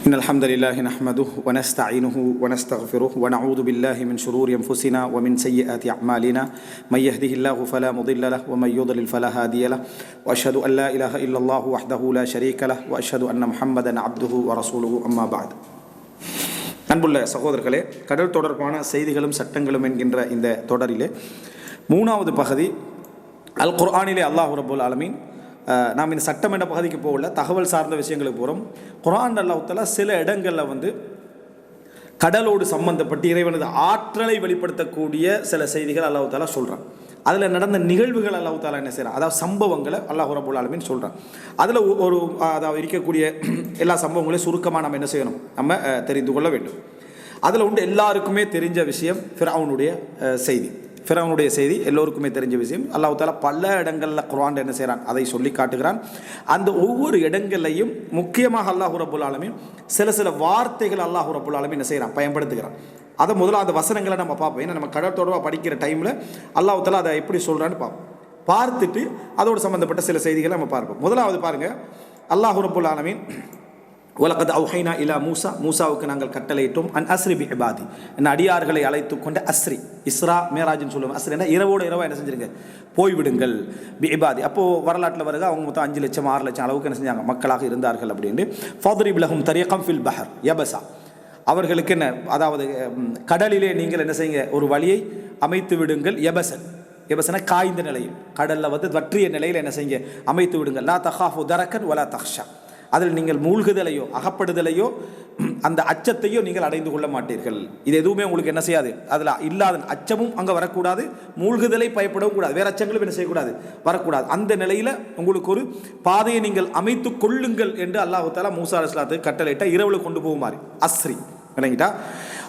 إن الحمد لله نحمده ونستعينه ونستغفره ونعوذ بالله من شرور أنفسنا ومن سيئات أعمالنا من يهده الله فلا مضل له ومن يضلل فلا هادي له وأشهد أن لا إله إلا الله وحده لا شريك له وأشهد أن محمدا عبده ورسوله أما بعد. அன்புள்ள சகோதரர்களே, கடல் தொடர்பான செய்திகளும் சட்டங்களும் என்கின்ற இந்த தொடரிலே மூணாவது பகுதி அல் குர்ஆனிலே அல்லாஹ் ரப்பல் ஆலமீன், நாம் இந்த சட்டம் என்ற பகுதிக்கு போகல, தகவல் சார்ந்த விஷயங்களுக்கு போகிறோம். குர்ஆன் அல்லாஹ் தஆலா சில இடங்களில் கடலோடு சம்பந்தப்பட்டு இறைவனது ஆற்றலை வெளிப்படுத்தக்கூடிய சில செய்திகள் அல்லாஹ் தஆலா சொல்கிறான். அதில் நடந்த நிகழ்வுகள் அல்லாஹ் தஆலா என்ன செய்கிறான், அதாவது சம்பவங்களை அல்லாஹ் ரப்பல் ஆலமீன் சொல்கிறான். அதில் அதாவது இருக்கக்கூடிய எல்லா சம்பவங்களையும் சுருக்கமாக நம்ம என்ன செய்யணும், நம்ம தெரிந்து கொள்ள வேண்டும். அதில் உண்டு எல்லாருக்குமே தெரிஞ்ச விஷயம் ஃபிரௌனுடைய செய்தி. ஃபிரௌனுடைய செய்தி எல்லோருக்குமே தெரிஞ்ச விஷயம். அல்லாஹ் தஆலா பல இடங்களில் குர்ஆன் என்ன செய்கிறான், அதை சொல்லி காட்டுகிறான். அந்த ஒவ்வொரு இடங்களையும் முக்கியமாக அல்லாஹ் ரப்பல் ஆலமீன் சில வார்த்தைகள் அல்லாஹ் ரப்பல் ஆலமீன் என்ன செய்கிறான், பயன்படுத்துகிறான். அதை முதல்ல அந்த வசனங்களை நம்ம பார்ப்போம். ஏன்னா நம்ம கடற்தொடர்பாக படிக்கிற டைமில் அல்லாஹ் தஆலா அதை எப்படி சொல்கிறான்னு பார்ப்போம். பார்த்துட்டு அதோடு சம்மந்தப்பட்ட சில செய்திகளை நம்ம பார்ப்போம். முதலாவது பாருங்கள், அல்லாஹ் ரப்பல் ஆலமீன் வலகத் அவ்ஹைனா இலா மூசா, மூசாவுக்கு நாங்கள் கட்டளையிட்டோம் அன் அஸ்ரி பி இபாதி, என்ன அடியார்களை அழைத்து கொண்ட அஸ்ரி, இஸ்ரா மேராஜ்னு சொல்லுவோம். அஸ்ரினா இரவோடு இரவா என்ன செஞ்சிருங்க, போய்விடுங்கள். பி இபாதி, அப்போது வரலாற்றில் வருக அவங்க மொத்தம் 5 லட்சம் 6 லட்சம் அளவுக்கு என்ன செஞ்சாங்க, மக்களாக இருந்தார்கள் அப்படின்ட்டு. ஃபத்ரிப் லஹும் தரீகம் ஃபில் பஹர் யபஸா, அவர்களுக்கு என்ன, அதாவது கடலிலே நீங்கள் என்ன செய்யுங்க, ஒரு வழியை அமைத்து விடுங்கள். யபசன், யபசன காய்ந்த நிலையில், கடலில் வற்றிய நிலையில் என்ன செய்யுங்க, அமைத்து விடுங்கள். லா தஹாஃபு தரக்கன் வலா தஹ்ஷா, அதில் நீங்கள் மூழ்குதலையோ அகப்படுதலையோ அந்த அச்சத்தையோ நீங்கள் அடைந்து கொள்ள மாட்டீர்கள். இது எதுவுமே உங்களுக்கு என்ன செய்யாது, அதில் இல்லாத அச்சமும் அங்கே வரக்கூடாது, மூழ்குதலை பயப்படவும் கூடாது, வேறு அச்சங்களும் என்ன செய்யக்கூடாது, வரக்கூடாது. அந்த நிலையில் உங்களுக்கு ஒரு பாதையை நீங்கள் அமைத்து கொள்ளுங்கள் என்று அல்லாஹ் தஆலா மூசா அலைஹிஸ்ஸலாத்துக்கு கட்டளையிட்ட. இரவில் கொண்டு போகுமாறு அஸ்ரி விளங்கிட்டா.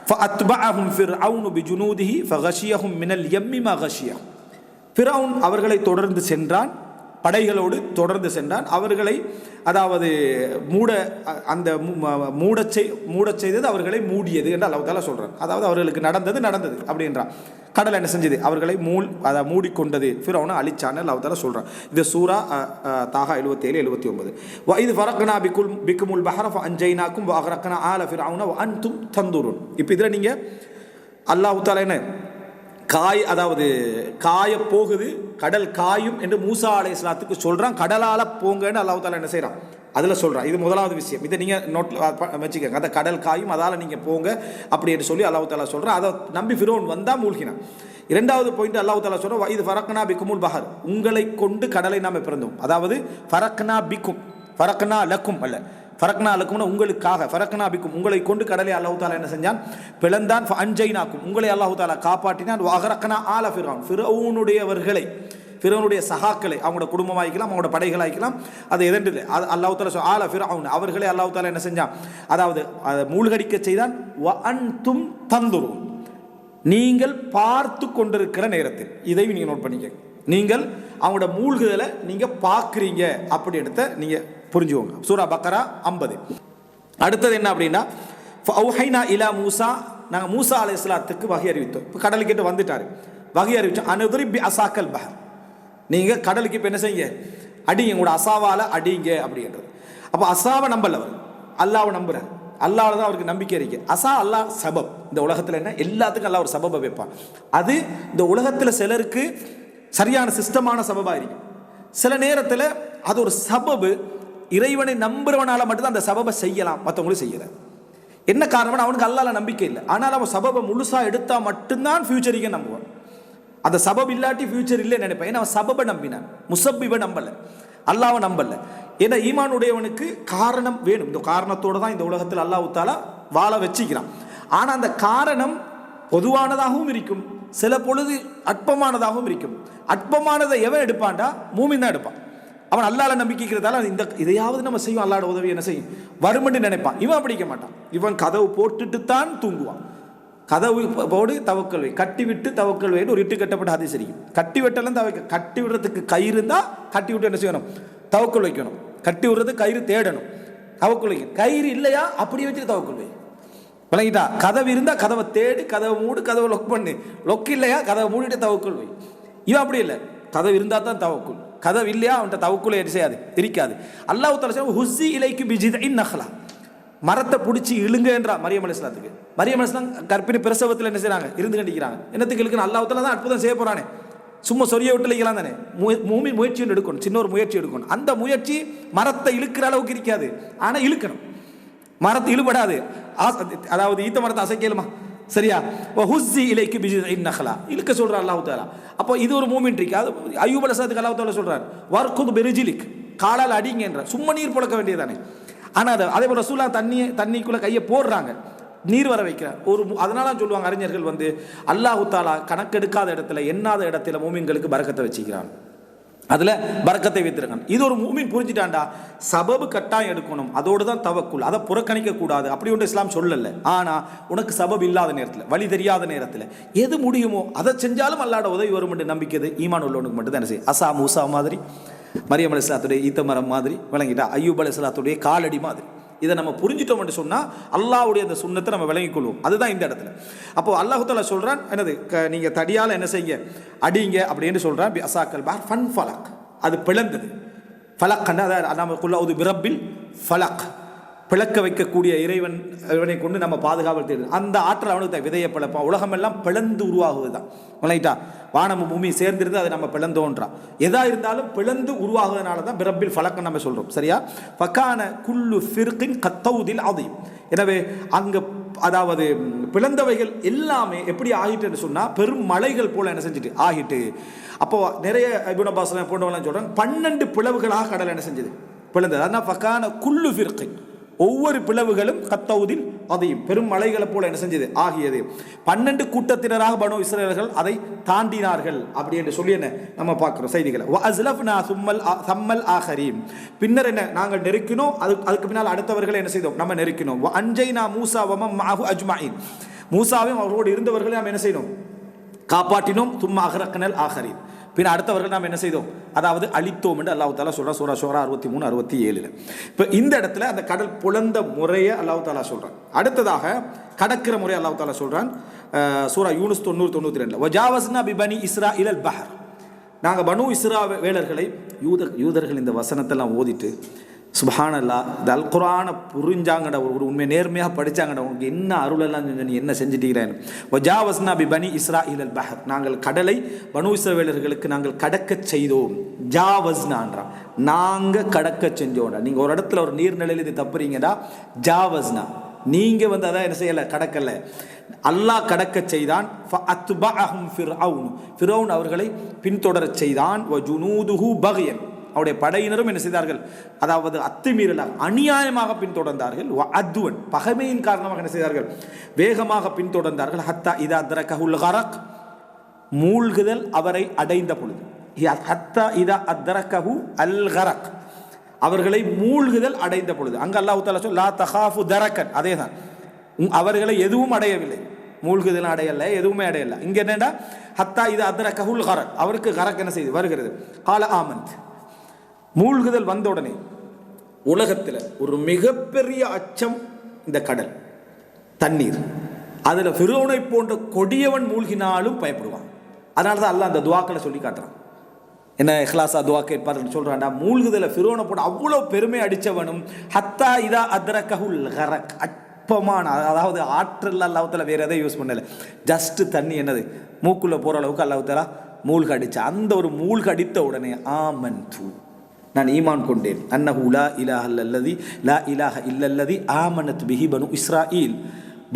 ஃபஅத்பஅஹும் ஃபிர்அவுனு பிஜுனூதிஹி ஃபகஷியஹும் மினல் யம்மி மா கஷியா, ஃபிர்அவுன் அவர்களை தொடர்ந்து சென்றான், படைகளோடு தொடர்ந்து சென்றான். அவர்களை அதாவது மூடச் செய்தது அவர்களை மூடியது என்று அல்லாஹ் தஆலா சொல்கிறான். அதாவது அவர்களுக்கு நடந்தது அப்படின்றான். கடல் என்ன செஞ்சது, அவர்களை மூடிக்கொண்டது, ஃபிரௌனை அழிச்சான்னு அல்லாஹ் தஆலா சொல்கிறான். இது சூரா தாஹா 77 79. வ இது ஃபரக்னா பிக்குமுல் பஹர ஃபஅன்ஜைனாக்கும் வ அக்ரக்னா ஆல ஃபிரௌன வ அன்தும் தந்துருன். இப்போ இதில் நீங்கள் அல்லாஹ் தஆலா என்ன அதாவது காய போகுது, கடல் காயும் என்று மூசா அலைஹிஸ்ஸலாத்துக்கு சொல்கிறான். கடலால் போங்கன்னு அல்லாஹ் தஆலா என்ன செய்கிறான், அதில் சொல்கிறான். இது முதலாவது விஷயம், இதை நீங்கள் நோட்டில் வச்சுக்கோங்க. அந்த கடல் காயும், அதால் நீங்கள் போங்க அப்படி என்று சொல்லி அல்லாஹ் தஆலா சொல்கிறான். அதை நம்பி ஃபிரௌன் வந்தால் மூழ்கினான். இரண்டாவது பாயிண்ட் அல்லாஹ் தஆலா சொல்கிறான், இது ஃபரக்னா பிக்குமுல் பஹர், உங்களை கொண்டு கடலை நாம் பிறந்தோம். அதாவது ஃபரக்னா பிக்கும், ஃபரக்னா லக்கும் அல்ல, ஃபரக்னா லக்கும்னா உங்களுக்காக, ஃபரக்னா பிக்கும் உங்களை கொண்டு கடலை அல்லாஹ் தஆலா என்ன செஞ்சான், பிளந்தான். ஃபஅன்ஜைனாக்கும் உங்களை அல்லாஹ் தஆலா காப்பாற்றினான். வஅக்ரக்னா ஆல ஃபிர்அவுன், ஃபிர்அவுனுடையவர்களை, ஃபிர்அவுனுடைய சகாக்களை, அவங்களோட குடும்பமாய்க்கலாம், அவங்களோட படைகளாய்க்கலாம், அது எதென்று அது அல்லாஹ் தஆலா ஆல ஃபிர்அவுன் அவர்களை அல்லாஹ் தஆலா என்ன செஞ்சான், அதாவது மூழ்கடிக்க செய்தான். வ அன்தும் தந்துருன், நீங்கள் பார்த்து கொண்டிருக்கிற நேரத்தில், இதையும் நீங்கள் நோட் பண்ணிக்க, நீங்கள் அவங்களோட மூழ்குதலை நீங்கள் பார்க்குறீங்க அப்படி எடுத்த நீங்கள் புரிஞ்சுவோங்க. சூரா பக்கரா 50. அடுத்தது என்ன அப்படின்னா, ஃபஅவ்ஹைனா இலா மூசா, நாங்கள் மூசா அலைஹிஸ்ஸலாத்துக்கு வகை அறிவித்தோம். இப்போ கடலுக்கிட்ட வந்துட்டார், வகை அறிவித்தோம். அனுதுரிப் பி அசாக்கல் பஹர், நீங்கள் கடலுக்கு இப்போ என்ன செய்யுங்க, அடிங்க, உங்களோட அசாவால் அடிங்க அப்படின்றது. அப்போ அசாவை நம்பல, அவர் அல்லாவை நம்புறார். அல்லாஹ் தான் அவருக்கு நம்பிக்கை இருக்கு. அசா அல்லாஹ் சபப், இந்த உலகத்தில் என்ன எல்லாத்துக்கும் அல்லாஹ் ஒரு சபபை வைப்பான். அது இந்த உலகத்தில் சிலருக்கு சரியான சிஸ்டமான சபபாக இருக்கும். சில நேரத்தில் அது ஒரு சபபு, இறைவனை நம்புறவனால மட்டும்தான் அந்த சபபை செய்யலாம், மற்றவங்களும் செய்யலை. என்ன காரணம்னா அவனுக்கு அல்லாஹ்ல நம்பிக்கை இல்லை. ஆனால் அவன் சபபை முழுசாக எடுத்தால் மட்டும்தான் ஃபியூச்சரிக்கே நம்புவான். அந்த சபப் இல்லாட்டி ஃபியூச்சர் இல்லைன்னு நினைப்பான். ஏன்னா அவன் சபபை நம்பினான், முசப்பிவை நம்பலை, அல்லாவை நம்பலை. ஏன்னா ஈமானுடையவனுக்கு காரணம் வேணும். இந்த காரணத்தோடு தான் இந்த உலகத்தில் அல்லாஹ் தஆலா வாழ வச்சுக்கிறான். ஆனால் அந்த காரணம் பொதுவானதாகவும் இருக்கும், சில பொழுது அற்பமானதாகவும் இருக்கும். அற்பமானதை எவன் எடுப்பான்டா, மூமின் தான் எடுப்பான். அவன் அல்லாஹ்ல நம்பிக்கைக்கிறதால இந்த இதையாவது நம்ம செய்வோம், அல்லாஹ்வோட உதவி என்ன செய்யும் வருமென்று நினைப்பான். இவன் படிக்க மாட்டான். இவன் கதவு போட்டுட்டு தான் தூங்குவான். கதவு போடு தவக்கல் வை, கட்டி விட்டு தவக்கல் வைன்னு ஒரு இட்டு கட்டப்பட்ட ஹதீஸ் இருக்கும். கட்டி விட்டெல்லாம் கட்டி விடுறதுக்கு கயிறு இருந்தால் கட்டி விட்டு என்ன செய்யணும், தவக்கல் வைக்கணும். கட்டி விடுறது கயிறு தேடணும், தவக்கல் வைக்கணும். கயிறு இல்லையா அப்படியே வச்சுட்டு தவக்கல் வை, விளங்கிட்டா. கதவு இருந்தால் கதவை தேடி, கதவை மூடு, கதவை லொக் பண்ணு. லொக் இல்லையா கதவை மூடிட்டு தவக்குள் வை. இவன் அப்படி இல்லை, கதவு இருந்தால் தான் தவக்குள், கதவு இல்லையா அவன்கிட்ட தவக்குள் என்ன செய்யாது, இருக்காது. அல்லாஹ் தஆலா ஹுஸ்ஸி இலைக்கு பிஜித்இன் நஹ்லா, மரத்தை பிடிச்சி இழுங்கன்றா மரியம் அலைஹிஸ்ஸலாத்துக்கு. மரியம் அலைஹிஸ்ஸலாம் கர்ப்பிணி பிரசவத்தில் என்ன செய்கிறாங்க, இருந்து கண்டிக்கிறாங்க. என்னத்துக்கு இழுக்கணும்? அல்லாஹ் தஆலா தான் அற்புதம் செய்ய போகிறானே, சும்மா சொரிய விட்டு இழுக்கலாம் தானே. மூமின் முயற்சி எடுக்கணும், சின்ன ஒரு முயற்சி எடுக்கணும். அந்த முயற்சி மரத்தை இழுக்கிற அளவுக்கு இருக்காது, ஆனால் இழுக்கணும். மரத்தை இழுபடாது. அதாவது ஈத்த மரத்தை அசைக்கலுமா, சரியா? ஹுஸ்ஸி இலைக்கு பிஜிஇன் நஹ்லா இழுக்க சொல்கிறார் அல்லாஹ் தஆலா. அப்போ இது ஒரு மூமின் ட்ரிக். அது அய்யூப் அலைஹிஸ்ஸலாத்துக்கு அல்லாஹ் தஆலா சொல்கிறார், வர்குத் பிரிஜிலிக், காலால் அடிங்கன்ற. சும்மா நீர் புழக்க வேண்டியதானே. ஆனால் அதே போல் ரசூலுல்லாஹ் தண்ணிக்குள்ளே கையை போடுறாங்க, நீர் வர வைக்கிறார். அதனால சொல்லுவாங்க அறிஞர்கள் அல்லாஹ் தஆலா கணக்கெடுக்காத இடத்துல, எண்ணாத இடத்துல மூமின்களுக்கு பரக்கத்தை வச்சுக்கிறான், அதில் பரக்கத்தை வைத்திருக்கான். இது ஒரு மூமின் புரிஞ்சிட்டான்டா, சபபு கட்டாயம் எடுக்கணும், அதோடு தான் தவக்குல், அதை புறக்கணிக்க கூடாது. அப்படி ஒன்று இஸ்லாம் சொல்லலை. ஆனால் உனக்கு சபபு இல்லாத நேரத்தில், வழி தெரியாத நேரத்தில் எது முடியுமோ அதை செஞ்சாலும் அல்லாஹ்வோட உதவி வரும் என்று நம்பிக்கிறது ஈமான் உள்ளவனுக்கு மட்டும் தான். என்ன செய்யும்? அசா மூசா மாதிரி, மரியம் அலைஹிஸ்ஸலாத்துடைய ஈத்த மரம் மாதிரி விளங்கிட்டா, அய்யூப் அலைஹிஸ்ஸலாத்துடைய காலடி மாதிரி. இதை நம்ம புரிஞ்சிட்டோம் என்று சொன்னால் அல்லாஹ்வுடைய அந்த சுன்னத்தை நம்ம விளங்கிக் கொள்வோம். அதுதான் இந்த இடத்துல. அப்போ அல்லாஹ் தஆலா சொல்கிறான், என்னது, நீங்கள் தடியால் என்ன செய்ய, அடிங்க அப்படின்னு சொல்கிறான். அசாக்கல் பார் ஃபன் ஃபலக், அது பிளந்தது. ஃபலக் நமக்குள்ள பிரபில் ஃபலக், பிளக்க வைக்கக்கூடிய இறைவனை கொண்டு நம்ம பாதுகாவல் தேடுது. அந்த ஆற்றல் அவனுக்கு தான். விதையை பிளப்பான். உலகமெல்லாம் பிளந்து உருவாகுவது தான். விளங்கிட்டா? வானமும் பூமி சேர்ந்திருந்து அதை நம்ம பிளந்தோன்றான். எதா இருந்தாலும் பிளந்து உருவாகுவதனால தான் பிரபில் ஃபலக் நம்ம சொல்கிறோம், சரியா? ஃபகான குல்லு ஃபிர்கின் கத்தௌதில் அதீம். எனவே அங்கே அதாவது பிளந்தவைகள் எல்லாமே எப்படி ஆகிட்டுன்னு சொன்னால் பெரும் மலைகள் போல என்ன செஞ்சுட்டு ஆகிட்டு. அப்போது நிறைய இப்னு அப்பாஸ் போன்றவங்களாம் சொல்கிறாங்க 12 பிளவுகளாக கடல் என்ன செஞ்சது, பிளந்தது. அதனால் ஃபகான குல்லு ஃபிர்கின், ஒவ்வொரு பிளவுகளும் கத்தௌதில் அதையும் பெரும் மலைகளை போல என்ன செஞ்சது, ஆகியது. 12 கூட்டத்தினராக பனு இஸ்ரவேலர்கள் அதை தாண்டினார்கள் அப்படி என்று சொல்லி என்ன நம்ம பார்க்கிறோம் செய்திகளை. சம்மல் ஆஹரீம், பின்னர் என்ன, நாங்கள் நெருக்கினோம், அதுக்கு பின்னால் அடுத்தவர்களை என்ன செய்தோம், நம்ம நெருக்கினோம். அன்ஜைனா மூசா வமம் மஅஹு அஜ்மஈன், மூசாவையும் அவரோடு இருந்தவர்களை நாம் என்ன செய்யணும், காப்பாற்றினோம். தும்மா அஹ்ரக்னல் ஆஹரீன், பின் அடுத்தவர்கள் நாம் என்ன செய்தோம், அதாவது அழித்தோம் என்று அல்லாஹ் தஆலா சொல்கிறான். சூரா ஷூரா 63 67. இப்போ இந்த இடத்துல அந்த கடல் புலந்த முறையை அல்லாஹ் தஆலா சொல்கிறான். அடுத்ததாக கடக்கிற முறை அல்லாஹ் தஆலா சொல்கிறான். சூரா யூனுஸ் 90 92 வஜாவஸ்னா பிபனி இஸ்ராயில் அல் பஹர், நாங்கள் பனு இஸ்ராவேலர்களை, யூதர்கள் இந்த வசனத்தெல்லாம் ஓதிட்டு சுப்ஹானல்லாஹ், இந்த அல் குர்ஆனை புரிஞ்சாங்கடா, ஒரு உண்மை நேர்மையாக படித்தாங்கடா, உனக்கு என்ன அருளெல்லாம் நீ என்ன செஞ்சுட்டீங்கிறேன். வஜாவஸ்னா பிபனி இஸ்ராயில் அல் பஹர், நாங்கள் கடலை பனு இஸ்ராவேலர்களுக்கு நாங்கள் கடக்க செய்தோம். ஜாவஸ்னான்றான், நாங்கள் கடக்க செஞ்சோம்டா. நீங்கள் ஒரு இடத்துல ஒரு நீர்நிலையில் இது தப்புறீங்கடா, ஜாவஸ்னா, நீங்கள் அதான் என்ன செய்யலை, கடக்கலை, அல்லாஹ் கடக்க செய்தான். ஃபிரௌன் அவர்களை பின்தொடர செய்தான். வஜுனூதுஹு பக்யன், அவருடைய படையினரும் என்ன செய்தார்கள், அதாவது அத்துமீறலாக அநியாயமாக பின்தொடர்ந்தார்கள். அத்வன், பகைமையின் காரணமாக என்ன செய்தார்கள், வேகமாக பின்தொடர்ந்தார்கள். ஹத்தா இதா அத்ரகஹுல் கரக், மூழ்குதல் அவரை அடைந்த பொழுது. ஹத்தா இதா அத்ரகஹு அல் கரக், அவர்களை மூழ்குதல் அடைந்த பொழுது. அங்க அல்லாஹ் தஆலா சொல்ல லா தகாஃபு தரக்கன், அதே தான், அவர்களை எதுவும் அடையவில்லை, மூழ்குதல் அடையலை, எதுவுமே அடையலை. இங்க என்னடா, ஹத்தா இதா அத்ரகஹுல் கரக், அவருக்கு கரக் என்ன செய்து வருகிறது. கால ஆமந்த், மூழ்குதல் வந்த உடனே உலகத்தில் ஒரு மிகப்பெரிய அச்சம் இந்த கடல், தண்ணீர். அதில் ஃபிரௌனை போன்ற கொடியவன் மூழ்கினாலும் பயப்படுவான். அதனால தான் அல்லாஹ் அந்த துவாக்களை சொல்லி காட்டுறான். என்ன இஹ்லாஸா துவா கேட்பார்கள் சொல்கிறான்டா, மூழ்குதலை ஃபிரௌனை போட்டு அவ்வளோ பெருமை அடித்தவனும் ஹத்தா இதா அத்ரகஹுல் கரக், அற்பமான, அதாவது ஆற்றல் அல்லாஹ் தஆலா வேறு எதை யூஸ் பண்ணலை, ஜஸ்ட் தண்ணி என்னது மூக்குள்ளே போகிற அளவுக்கு அல்லாஹ் தஆலா மூழ்க அடித்தா. அந்த ஒரு மூழ்க அடித்த உடனே ஆமன்து, நான் ஈமான் கொண்டேன். அன்னஹு லா இலாஹ இல்லல்லதி லா இலாஹ இல்லல்லதி ஆமனத் பிஹி பனு இஸ்ராயில்,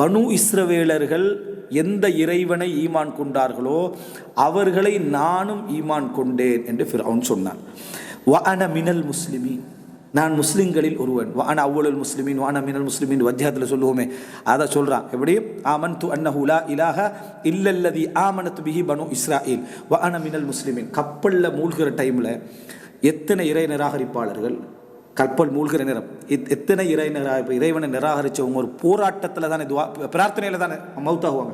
பனு இஸ்ரவேலர்கள் எந்த இறைவனை ஈமான் கொண்டார்களோ அவர்களை நானும் ஈமான் கொண்டேன் என்று ஃபிரௌன் சொன்னான். வஅன மினல் முஸ்லிமீன், நான் முஸ்லிம்களில் ஒருவன். வஅன அவ்வலுல் முஸ்லிமீன் வஅன மினல் முஸ்லிமீன் வஜ்ஹத்தில் சொல்லுவோமே, அதை சொல்கிறான். எப்படி, ஆமன்து அன்னஹு லா இலாஹ இல்லல்லதி ஆமனத் பிஹி பனு இஸ்ராயில் வஅன மினல் முஸ்லிமீன். கப்பலில் மூழ்கிற டைமில் எத்தனை இறை நிராகரிப்பாளர்கள், கப்பல் மூழ்கிற நேரம் எத்தனை இறைவனை நிராகரித்தவங்க ஒரு போராட்டத்தில் தானே, பிரார்த்தனையில் தானே மௌத்தாகுவாங்க.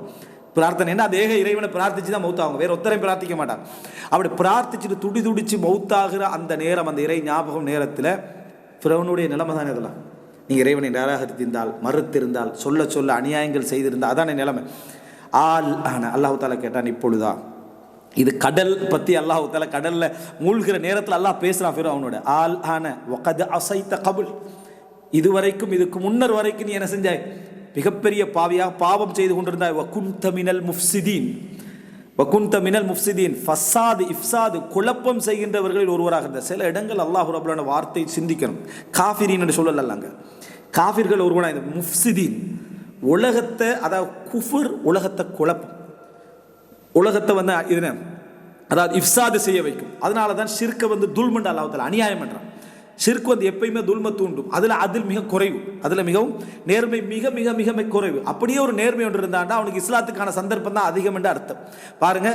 பிரார்த்தனை என்ன, அது ஏக இறைவனை பிரார்த்திச்சு தான் மௌத்தாகுவாங்க, வேறு ஒத்தரையும் பிரார்த்திக்க மாட்டாங்க. அப்படி பிரார்த்திச்சுட்டு துடிச்சு மௌத்தாகிற அந்த நேரம், அந்த இறை ஞாபகம் நேரத்தில் ஃபிரௌனுடைய நிலைமை தானே இதெல்லாம். நீங்கள் இறைவனை நிராகரித்திருந்தால், மறுத்திருந்தால், சொல்ல அநியாயங்கள் செய்திருந்தால் அதான நிலைமை. அல்லாஹ் தஆலா கேட்டான், இப்பொழுதா, இது கடல் பற்றி அல்லாஹ் தஆலா கடலில் மூழ்கிற நேரத்தில் அல்லாஹ் பேசுகிறான் ஃபிரௌனோட. வகத் அஸைத கபுல், இதுவரைக்கும் இதுக்கு முன்னர் வரைக்கும் நீ என்ன செஞ்சாய்? மிகப்பெரிய பாவியாக பாவம் செய்து கொண்டிருந்தாய். வகுந்த மினல் முஃப்சிதீன், வகுந்த மினல் முஃப்சிதீன், ஃபஸாது இஃப்சாது குழப்பம் செய்கின்றவர்களில் ஒருவராக இருந்த. சில இடங்கள் அல்லாஹ் ரப்பலான வார்த்தை சிந்திக்கணும். காஃபிரீன் என்று சொல்லலாங்க, காஃபிர்கள் ஒருவனாக இந்த முஃப்சிதீன் உலகத்தை, அதாவது குஃபர் உலகத்தை குழப்பம், உலகத்தை வந்து இது அதாவது இஃப்சாது செய்ய வைக்கும். அதனால தான் ஷிர்க்கை வந்து துல்மண்ட் அல்லாஹ் தஆலா அநியாயம் பண்ணுறான். ஷிர்க் வந்து எப்பயுமே துல்ம தூண்டும். அதில் மிக குறைவு, அதில் மிகவும் நேர்மை மிக மிக மிக குறைவு. அப்படியே ஒரு நேர்மை ஒன்று இருந்தாண்டா அவனுக்கு இஸ்லாத்துக்கான சந்தர்ப்பம் தான் அதிகம் என்று அர்த்தம். பாருங்க,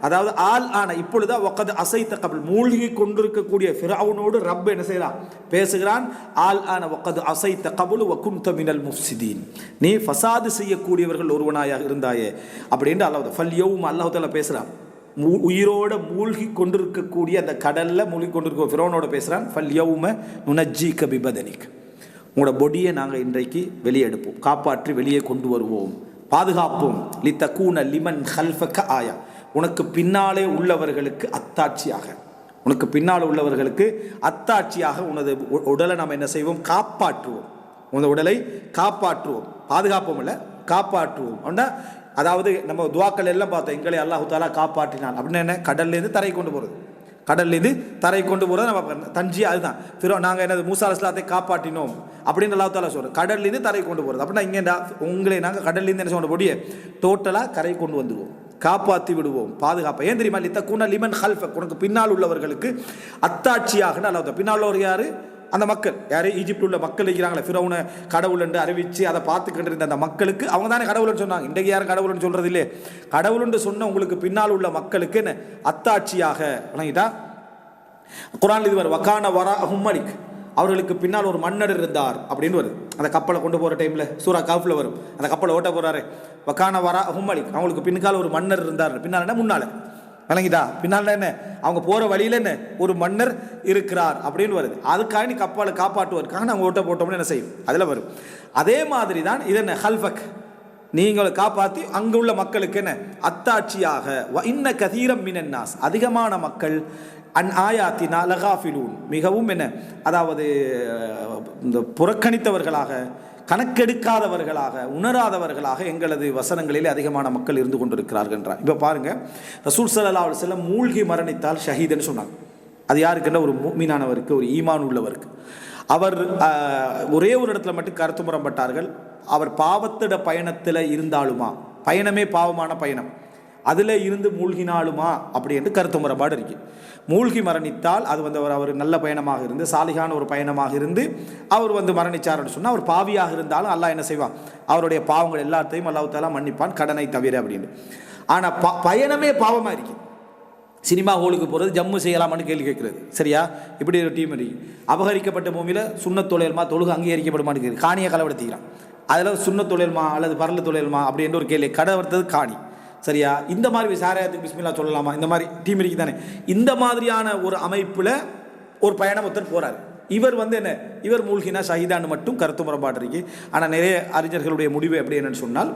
அதாவது ஆல் ஆன இப்பொழுது வக்கது அசைத்த கபல் மூழ்கி கொண்டிருக்கக்கூடிய ஃபிரௌனோடு ரப் என்ன செய்கிறான்? பேசுகிறான். ஆல் ஆன வக்கது அசைத்த கபுல் வகுந்த மினல் முஃப்சிதீன், நீ ஃபசாது செய்யக்கூடியவர்கள் ஒருவனாயாக இருந்தாயே அப்படின்னு அல்லாஹ் ஃபல் யௌம் அல்லாஹ் தஆலா பேசுகிறான். உயிரோட மூழ்கி கொண்டிருக்கக்கூடிய அந்த கடலில் மூழ்கி கொண்டிருக்க ஃபிரௌனோட பேசுகிறான். ஃபல் யௌம நுனஜ்ஜீக பிபதனிக், உங்களோட பொடியை நாங்கள் இன்றைக்கு வெளியே எடுப்போம், காப்பாற்றி வெளியே கொண்டு வருவோம், பாதுகாப்போம். லித்தகூன லிமன் ஹல்ஃபக ஆயா, உனக்கு பின்னாலே உள்ளவர்களுக்கு அத்தாட்சியாக, உனக்கு பின்னால் உள்ளவர்களுக்கு அத்தாட்சியாக உனது உடலை நாம் என்ன செய்வோம்? காப்பாற்றுவோம். உனது உடலை காப்பாற்றுவோம், பாதுகாப்போம் இல்லை காப்பாற்றுவோம். அப்படின்னா அதாவது நம்ம துவாக்கள் எல்லாம் பார்த்தோம், எங்களை அல்லாஹு தஆலா காப்பாற்றினான் அப்படின்னு. என்ன? கடல்லேருந்து தரை கொண்டு போகிறது, கடல்லேருந்து தரை கொண்டு போகிறது நம்ம தஞ்சி. அதுதான் நாங்கள் என்னது மூசா அலைஹிஸ்ஸலாத்தை காப்பாற்றினோம் அப்படின்னு அல்லாஹ் தஆலா சொல்கிறோம். கடல்லேருந்து தரை கொண்டு போகிறது அப்படின்னா இங்கே உங்களை நாங்கள் கடல்லேருந்து என்ன சொல்ல முடியும்? டோட்டலாக கரை கொண்டு வந்துடுவோம், காப்பாற்றி விடுவோம், பாதுகாப்பை. ஏன் தெரியுமா? லித்தகூன லிமன் ஹல்ஃபக், உனக்கு பின்னால் உள்ளவர்களுக்கு அத்தாட்சியாக அல்லாஹ். பின்னால் உள்ளவர் யார்? அந்த மக்கள். யார்? ஈஜிப்டில் உள்ள மக்கள் இருக்கிறாங்களே, ஃபிரௌனை கடவுள் என்று அறிவித்து அதை பார்த்துக்கிட்டு இருந்த அந்த மக்களுக்கு அவங்க தானே கடவுள்னு சொன்னாங்க. இன்றைக்கு யாரும் கடவுள்னு சொல்கிறது இல்லையே. கடவுள்னு சொன்ன உங்களுக்கு பின்னால் உள்ள மக்களுக்கு என்ன அத்தாட்சியாக வணங்கிட்டா. குர்ஆனில் இது வரும், வகான வராஹும் மலிக், அவர்களுக்கு பின்னால் ஒரு மன்னர் இருந்தார் அப்படின்னு வருது. அந்த கப்பலை கொண்டு போகிற டைமில் சூரா கஃப்ல வரும், அந்த கப்பலை ஓட்ட போகிறாரு. வகான வராஹும் மலிக், அவங்களுக்கு பின்னால் ஒரு மன்னர் இருந்தார். பின்னால் என்ன? முன்னால் விளங்கிட்டா. பின்னால் என்ன? அவங்க போகிற வழியில் என்ன? ஒரு மன்னர் இருக்கிறார் அப்படின்னு வருது. அதுக்காக நீ கப்பலை காப்பாற்றுவதற்காக நாங்கள் ஓட்ட போட்டோம்னு என்ன செய்யும்? அதில் வரும். அதே மாதிரி தான் இது என்ன? ஹல்ஃபக், நீங்களை காப்பாற்றி அங்கே உள்ள மக்களுக்கு என்ன? அத்தாட்சியாக. வ இன்ன கதீரம் மினன் நாஸ், அதிகமான மக்கள் அன் ஆயாத்தினா லகாஃபிலூன், மிகவும் என்ன, அதாவது இந்த புறக்கணித்தவர்களாக, கணக்கெடுக்காதவர்களாக, உணராதவர்களாக எங்களது வசனங்களிலே அதிகமான மக்கள் இருந்து கொண்டிருக்கிறார்கள் என்றார். இப்போ பாருங்க, ரசூல் ஸல்லல்லாஹு அலைஹி வஸல்லம் மூழ்கி மரணித்தால் ஷஹீதுன்னு சொன்னாங்க. அது யாருக்குன்னா ஒரு முஃமினானவருக்கு, ஒரு ஈமான் உள்ளவருக்கு. அவர் ஒரே ஒரு இடத்துல மட்டும் கருத்து முரண்பட்டார்கள். அவர் பாவத்திட பயணத்தில் இருந்தாலுமா, பயணமே பாவமான பயணம், அதில் இருந்து மூழ்கினாலுமா அப்படி என்று கருத்து முரண்பாடு இருக்கு. மூழ்கி மரணித்தால் அது வந்து அவர் நல்ல பயணமாக இருந்து, சாலிகான ஒரு பயணமாக இருந்து அவர் வந்து மரணிச்சார்னு சொன்னால், அவர் பாவியாக இருந்தாலும் அல்லாஹ் என்ன செய்வான்? அவருடைய பாவங்கள் எல்லாத்தையும் அல்லாஹ் தஆலா மன்னிப்பான், கடனை தவிர அப்படின்னு. ஆனால் பயணமே பாவமாக இருக்கு. சினிமா ஹோலுக்கு போகிறது ஜம்மு செய்யலாமான்னு கேள்வி கேட்குறது, சரியா? இப்படி ஒரு டீம் இருக்கு. அபகரிக்கப்பட்ட பூமியில் சுன்னத் தொழில்மா, தொழுகு அங்கீகரிக்கப்படுமான்னு கேட்குது. காணியை களவெடுத்திக்கிறான், அதில் சுன்னத் தொழில்மா அல்லது பரல தொழில்மா அப்படின்ற ஒரு கேள்வி. கடை வர்த்தது காணி, சரியா? இந்த மாதிரி சாராயத்துக்கு பிஸ்மில்லா சொல்லலாமா? இந்த மாதிரி டீம் இருக்கு தானே. இந்த மாதிரியான ஒரு அமைப்பில் ஒரு பயணம் ஒருத்தர் போகிறார். இவர் வந்து என்ன? இவர் மூழ்கினா ஷஹீதான்னு மட்டும் கருத்து முரண்பாடு இருக்கு. ஆனால் நிறைய அறிஞர்களுடைய முடிவு எப்படி என்னன்னு சொன்னால்,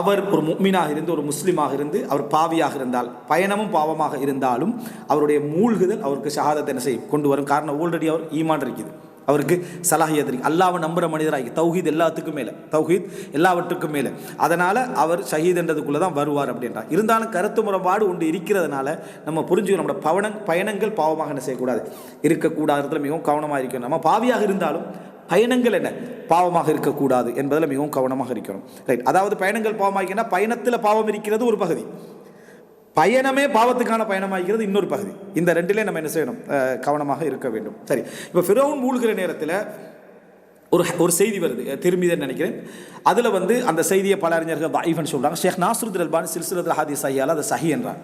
அவர் ஒரு முஃமினாக இருந்து, ஒரு முஸ்லீமாக இருந்து, அவர் பாவியாக இருந்தால், பயணமும் பாவமாக இருந்தாலும் அவருடைய மூழ்குதல் அவருக்கு ஷஹாதத்தை என்ன செய்யும்? கொண்டு வரும். காரணம் ஆல்ரெடி அவர் ஈமான் இருக்குது, அவருக்கு சலாஹியத் இருக்கு, அல்லாஹ்வை நம்புகிற மனிதராகி, தௌஹீத் எல்லாத்துக்கும் மேலே, தௌஹீத் எல்லாவற்றுக்கும் மேலே. அதனால் அவர் ஷஹீத் என்றதுக்குள்ளே தான் வருவார் அப்படின்றார். இருந்தாலும் கருத்து முரண்பாடு ஒன்று இருக்கிறதுனால நம்ம புரிஞ்சுக்கணும், நம்மளோட பயணங்கள் பாவமாக என்ன செய்யக்கூடாது, இருக்கக்கூடாதுல மிகவும் கவனமாக இருக்கணும். நம்ம பாவியாக இருந்தாலும் பயணங்கள் என்ன பாவமாக இருக்கக்கூடாது என்பதில் மிகவும் கவனமாக இருக்கணும். ரைட். அதாவது பயணங்கள் பாவமாகினா பயணத்தில் பாவம் இருக்கிறது ஒரு பகுதி, பயணமே பாவத்துக்கான பயணமாகிறது இன்னொரு பகுதி. இந்த ரெண்டிலே நம்ம என்ன செய்யணும்? கவனமாக இருக்க வேண்டும். சரி, இப்போ ஃபிரௌன் மூழ்கிற நேரத்தில் ஒரு செய்தி வருது, திரும்பிதான் நினைக்கிறேன். அதில் வந்து அந்த செய்தியை பல அறிஞர்கள் தாயிஃப்னு சொல்கிறாங்க. ஷேக் நாசருத்தீன் அல்பானி சில்சிலத்துல் ஹதீஸ் ஸஹீஹால அதை சஹீஹ் என்றார்.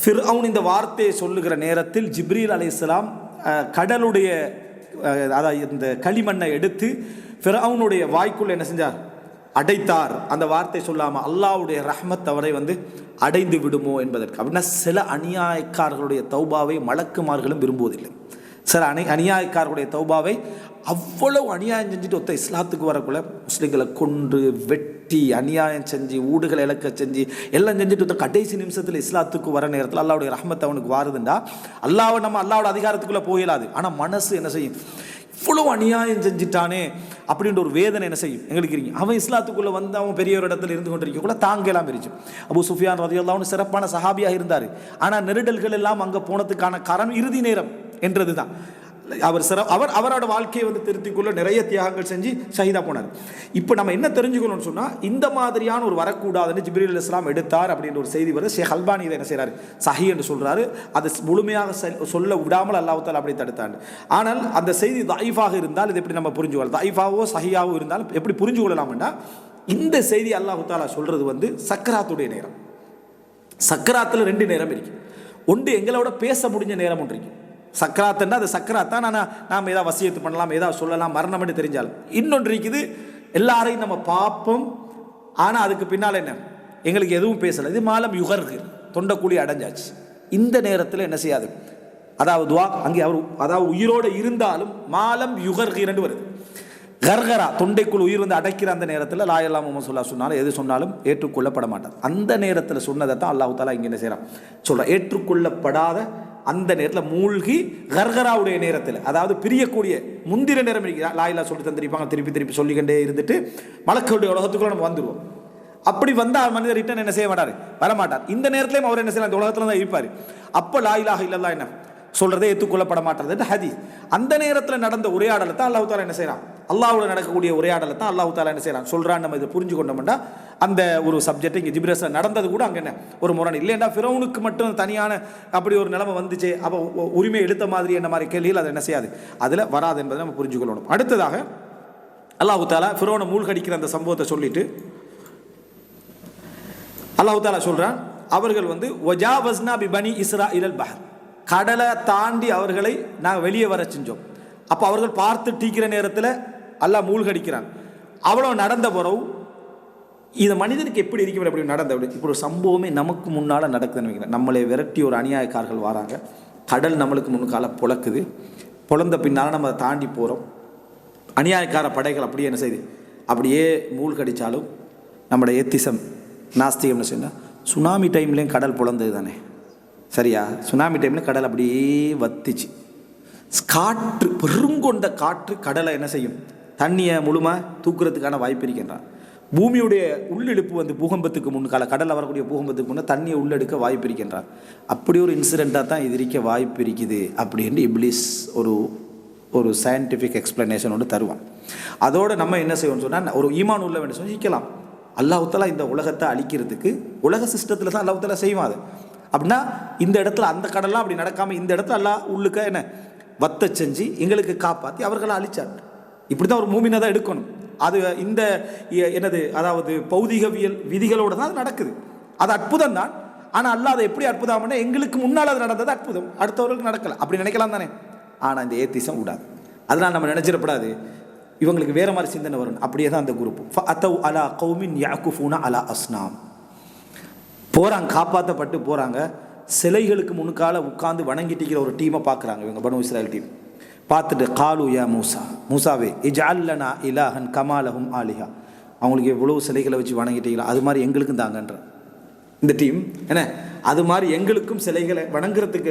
ஃபிரௌன் இந்த வார்த்தையை சொல்லுகிற நேரத்தில் ஜிப்ரீல் அலைஹிஸ்ஸலாம் கடலுடைய அதாவது இந்த களிமண்ணை எடுத்து ஃபிரௌனுடைய வாய்க்குள்ள என்ன செஞ்சார்? அடைத்தார். அந்த வார்த்தை சொல்லாமல் அல்லாஹ்வுடைய ரஹ்மத் அவரை வந்து அடைந்து விடுமோ என்பதற்கு. அப்படின்னா சில அநியாயக்காரர்களுடைய தௌபாவை மலக்குமார்களும் விரும்புவதில்லை. சில அநியாயக்காரர்களுடைய தௌபாவை அவ்வளவு அநியாயம் செஞ்சுட்டு ஒருத்த இஸ்லாத்துக்கு வரக்குள்ள முஸ்லீம்களை கொன்று வெட்டி அநியாயம் செஞ்சு ஊடுகளை இழக்க செஞ்சு எல்லாம் செஞ்சுட்டு ஒருத்த கடைசி நிமிஷத்தில் இஸ்லாத்துக்கு வர நேரத்தில் அல்லாஹ்வுடைய ரஹ்மத் அவனுக்கு வாருதுண்டா, அல்லாஹ்வை நம்ம அல்லாஹ்வோட அதிகாரத்துக்குள்ளே போயிடாது. ஆனால் மனசு என்ன செய்யும்? இவ்வளோ அநியாயம் செஞ்சுட்டானே அப்படின்ற ஒரு வேதனை என்ன செய்யும் எங்களுக்கு இருக்கீங்க. அவன் இஸ்லாத்துக்குள்ளே வந்து அவன் பெரிய ஒரு இடத்துல இருந்து கொண்டிருக்கக்குள்ள தாங்கலாம் இருந்துச்சு. அபூ சுஃபியான் ரலியல்லாஹு சிறப்பான சஹாபியாக இருந்தார். ஆனால் நெருடல்கள் எல்லாம் அங்கே போனதுக்கான காரணம் இறுதி நேரம் என்றது தான். அவரோட வாழ்க்கையை வந்து திருத்திக்குள்ள நிறைய தியாகங்கள் செஞ்சு ஷஹீதா போனார். இப்போ நம்ம என்ன தெரிஞ்சுக்கணும்னு சொன்னால், இந்த மாதிரியான ஒரு வரக்கூடாதுன்னு ஜிப்ரீல் அலைஹிஸ்ஸலாம் எடுத்தார் அப்படின்ற ஒரு செய்தி வருது. ஷேக் அல்பானி இதை என்ன செய்கிறாரு, சஹீஹ் என்று சொல்கிறாரு. அதை முழுமையாக சொல்ல விடாமல் அல்லாஹ் தஆலா அப்படி தடுத்தாண்டு. ஆனால் அந்த செய்தி தஈஃபாக இருந்தால் இது எப்படி நம்ம புரிஞ்சுக்கொள்ளலாம், தஈஃபாவோ சஹீஹாவோ இருந்தாலும் எப்படி புரிஞ்சு கொள்ளலாம்னா, இந்த செய்தி அல்லாஹ் தஆலா சொல்கிறது வந்து சக்கராத்துடைய நேரம். சக்கராத்தில் 2 நேரம் இருக்கு. ஒன்று எங்களோட பேச முடிஞ்ச நேரம் ஒன்று இருக்கு. சக்கராத்துன்னா அது சக்கராத்தான். நாம் ஏதாவது வசியத்து பண்ணலாம், ஏதாவது சொல்லலாம், மரணம் என்று தெரிஞ்சாலும். இன்னொன்று இருக்குது, எல்லாரையும் நம்ம பார்ப்போம், ஆனால் அதுக்கு பின்னால் என்ன எங்களுக்கு எதுவும் பேசலை. இது மாலம் யுகர்கிர், தொண்டைக்குழி அடைஞ்சாச்சு. இந்த நேரத்தில் என்ன செய்யாது, அதாவது அங்கே அவர் அதாவது உயிரோடு இருந்தாலும் மாலம் யுகர்கிர் என்று வருது. கர்கரா, தொண்டைக்குள் உயிர் வந்து அடைக்கிற அந்த நேரத்தில் லா இலாஹ முஹம்மது ஸல்லல்லாஹு சொன்னாலும் எது சொன்னாலும் ஏற்றுக்கொள்ளப்பட மாட்டார். அந்த நேரத்தில் சொன்னதை தான் அல்லாஹ் தஆலா இங்கே என்ன செய்கிறான் சொல்கிறான். ஏற்றுக்கொள்ளப்படாத அந்த நேரத்தில் மூழ்கி கர்கராவுடைய நேரத்தில், அதாவது பிரியக்கூடிய முந்திர நேரம் லா இலாஹ சொல்லி தந்திருப்பாங்க, திருப்பி திருப்பி சொல்லிக்கிட்டே இருந்துட்டு மலக்குடைய உலகத்துக்குள்ள நம்ம வந்துடுவோம். அப்படி வந்தால் மனிதர் ரிட்டர்ன் என்ன செய்ய மாட்டார், வரமாட்டார். இந்த நேரத்திலையும் அவர் என்ன செய்யலாம், இந்த உலகத்தில் தான் இருப்பார். அப்போ லா இலாஹ இல்லல்லாஹ் என்ன சொல்றதே ஏற்றுக்கொள்ளப்பட மாட்டது ஹதீஸ். அந்த நேரத்தில் நடந்த உரையாடலை தான் அல்லாஹ் தஆலா என்ன செய்யறான், அல்லாஹ்வோட நடக்கக்கூடிய உரையாடலை தான் அல்லாஹ் தஆலா என்ன செய்யறான் சொல்றான். நம்ம இதை புரிஞ்சு கொண்டோம்னா அந்த ஒரு சப்ஜெக்ட் இங்கே ஜிப்ரீல் நடந்தது கூட அங்கே என்ன ஒரு முரண் இல்லைன்னா, ஃபிரௌனுக்கு மட்டும் தனியான அப்படி ஒரு நிலைமை வந்துச்சு, அப்போ உரிமை எடுத்த மாதிரி என்ன மாதிரி கேள்வியில் அதை என்ன செய்யாது, அதில் வராது என்பதை நம்ம புரிஞ்சுக்கொள்ளணும். அடுத்ததாக அல்லாஹ் தஆலா ஃபிரௌனை மூழ்கடிக்கிற அந்த சம்பவத்தை சொல்லிட்டு அல்லாஹ் தஆலா சொல்றான், அவர்கள் வந்து வஜாவஸ்னா பி பனி இஸ்ராஈல் பஹர், கடலை தாண்டி அவர்களை நாங்கள் வெளியே வர செஞ்சோம். அப்போ அவர்கள் பார்த்து டீக்கிற நேரத்தில் அல்லாஹ் மூழ்கடிக்கிறான். அவ்வளோ நடந்த பிறகு இது மனிதனுக்கு எப்படி இருக்கும், அப்படி நடந்த இப்படி ஒரு சம்பவமே நமக்கு முன்னால் நடக்குதுன்னு வைக்கிறேன். நம்மளை விரட்டி ஒரு அநியாயக்காரர்கள் வராங்க, கடல் நம்மளுக்கு முன்கால புழக்குது, புலந்த பின்னால் நம்ம அதை தாண்டி போகிறோம். அநியாயக்கார படைகள் அப்படியே என்ன செய்யுது, அப்படியே மூழ்கடித்தாலும் நம்மளோட எத்திசம் நாஸ்திகம்னு சொன்னால், சுனாமி டைம்லேயும் கடல் புலந்தது தானே, சரியா? சுனாமி டைமில் கடல் அப்படியே வத்திச்சு, காற்று பெருங்கொண்ட காற்று கடலை என்ன செய்யும், தண்ணியை முழுமை தூக்குறதுக்கான வாய்ப்பு இருக்கின்றான். பூமியுடைய உள்ளெடுப்பு வந்து பூகம்பத்துக்கு முன்கால கடலில் வரக்கூடிய பூகம்பத்துக்கு முன்னே தண்ணியை உள்ளெடுக்க வாய்ப்பு இருக்கின்றான். அப்படி ஒரு இன்சிடெண்ட்டாக தான் இது இருக்க வாய்ப்பு இருக்குது அப்படின்னு இப்லீஸ் ஒரு சயின்டிஃபிக் எக்ஸ்பிளனேஷன் ஒன்று தருவான். அதோடு நம்ம என்ன செய்வோம்னு சொன்னால், ஒரு ஈமான் உள்ள வேண்டிய சொல்லிக்கலாம், அல்லாஹ் தஆலா இந்த உலகத்தை அழிக்கிறதுக்கு உலக சிஸ்டத்தில் தான் அல்லாஹ் தஆலா செய்வான். அது அப்படின்னா இந்த இடத்துல அந்த கடலாம் அப்படி நடக்காமல் இந்த இடத்துல அல்லாஹ் உள்ளுக்க என்ன வத்த செஞ்சு எங்களுக்கு காப்பாற்றி அவர்களை அழிச்சார். இப்படி தான் ஒரு மூமினை தான் எடுக்கணும். அது இந்த என்னது, அதாவது பௌதிகவியல் விதிகளோடு தான் அது நடக்குது. அது அற்புதம் தான். ஆனால் அல்லாஹ் அதை எப்படி அற்புதம்னா, எங்களுக்கு முன்னால் அது நடந்தது அற்புதம், அடுத்தவர்களுக்கு நடக்கலை அப்படி நினைக்கலாம் தானே. ஆனால் இந்த ஏத்திசம் விடாது. அதனால் நம்ம நினைச்சிடப்படாது இவங்களுக்கு வேற மாதிரி சிந்தனை வரும். அப்படியே தான் அந்த குரூப் ஃபஅத்தவ் அலா கௌமின் யஅகுஃபூன அலா அஸ்னாம் போகிறாங்க, காப்பாற்றப்பட்டு போகிறாங்க. சிலைகளுக்கு முன்கால உட்காந்து வணங்கிட்டிக்கிற ஒரு டீமை பார்க்குறாங்க இவங்க பனு இஸ்ராயல் டீம். பார்த்துட்டு காலு யா மூசா, மூசாவே இஜ்அல் லனா இலாஹன் கமாலஹும் ஆலிஹா, அவங்களுக்கு எவ்வளோ சிலைகளை வச்சு வணங்கிட்டீங்களா, அது மாதிரி எங்களுக்கும் தாங்கன்ற இந்த டீம் என்ன, அது மாதிரி எங்களுக்கும் சிலைகளை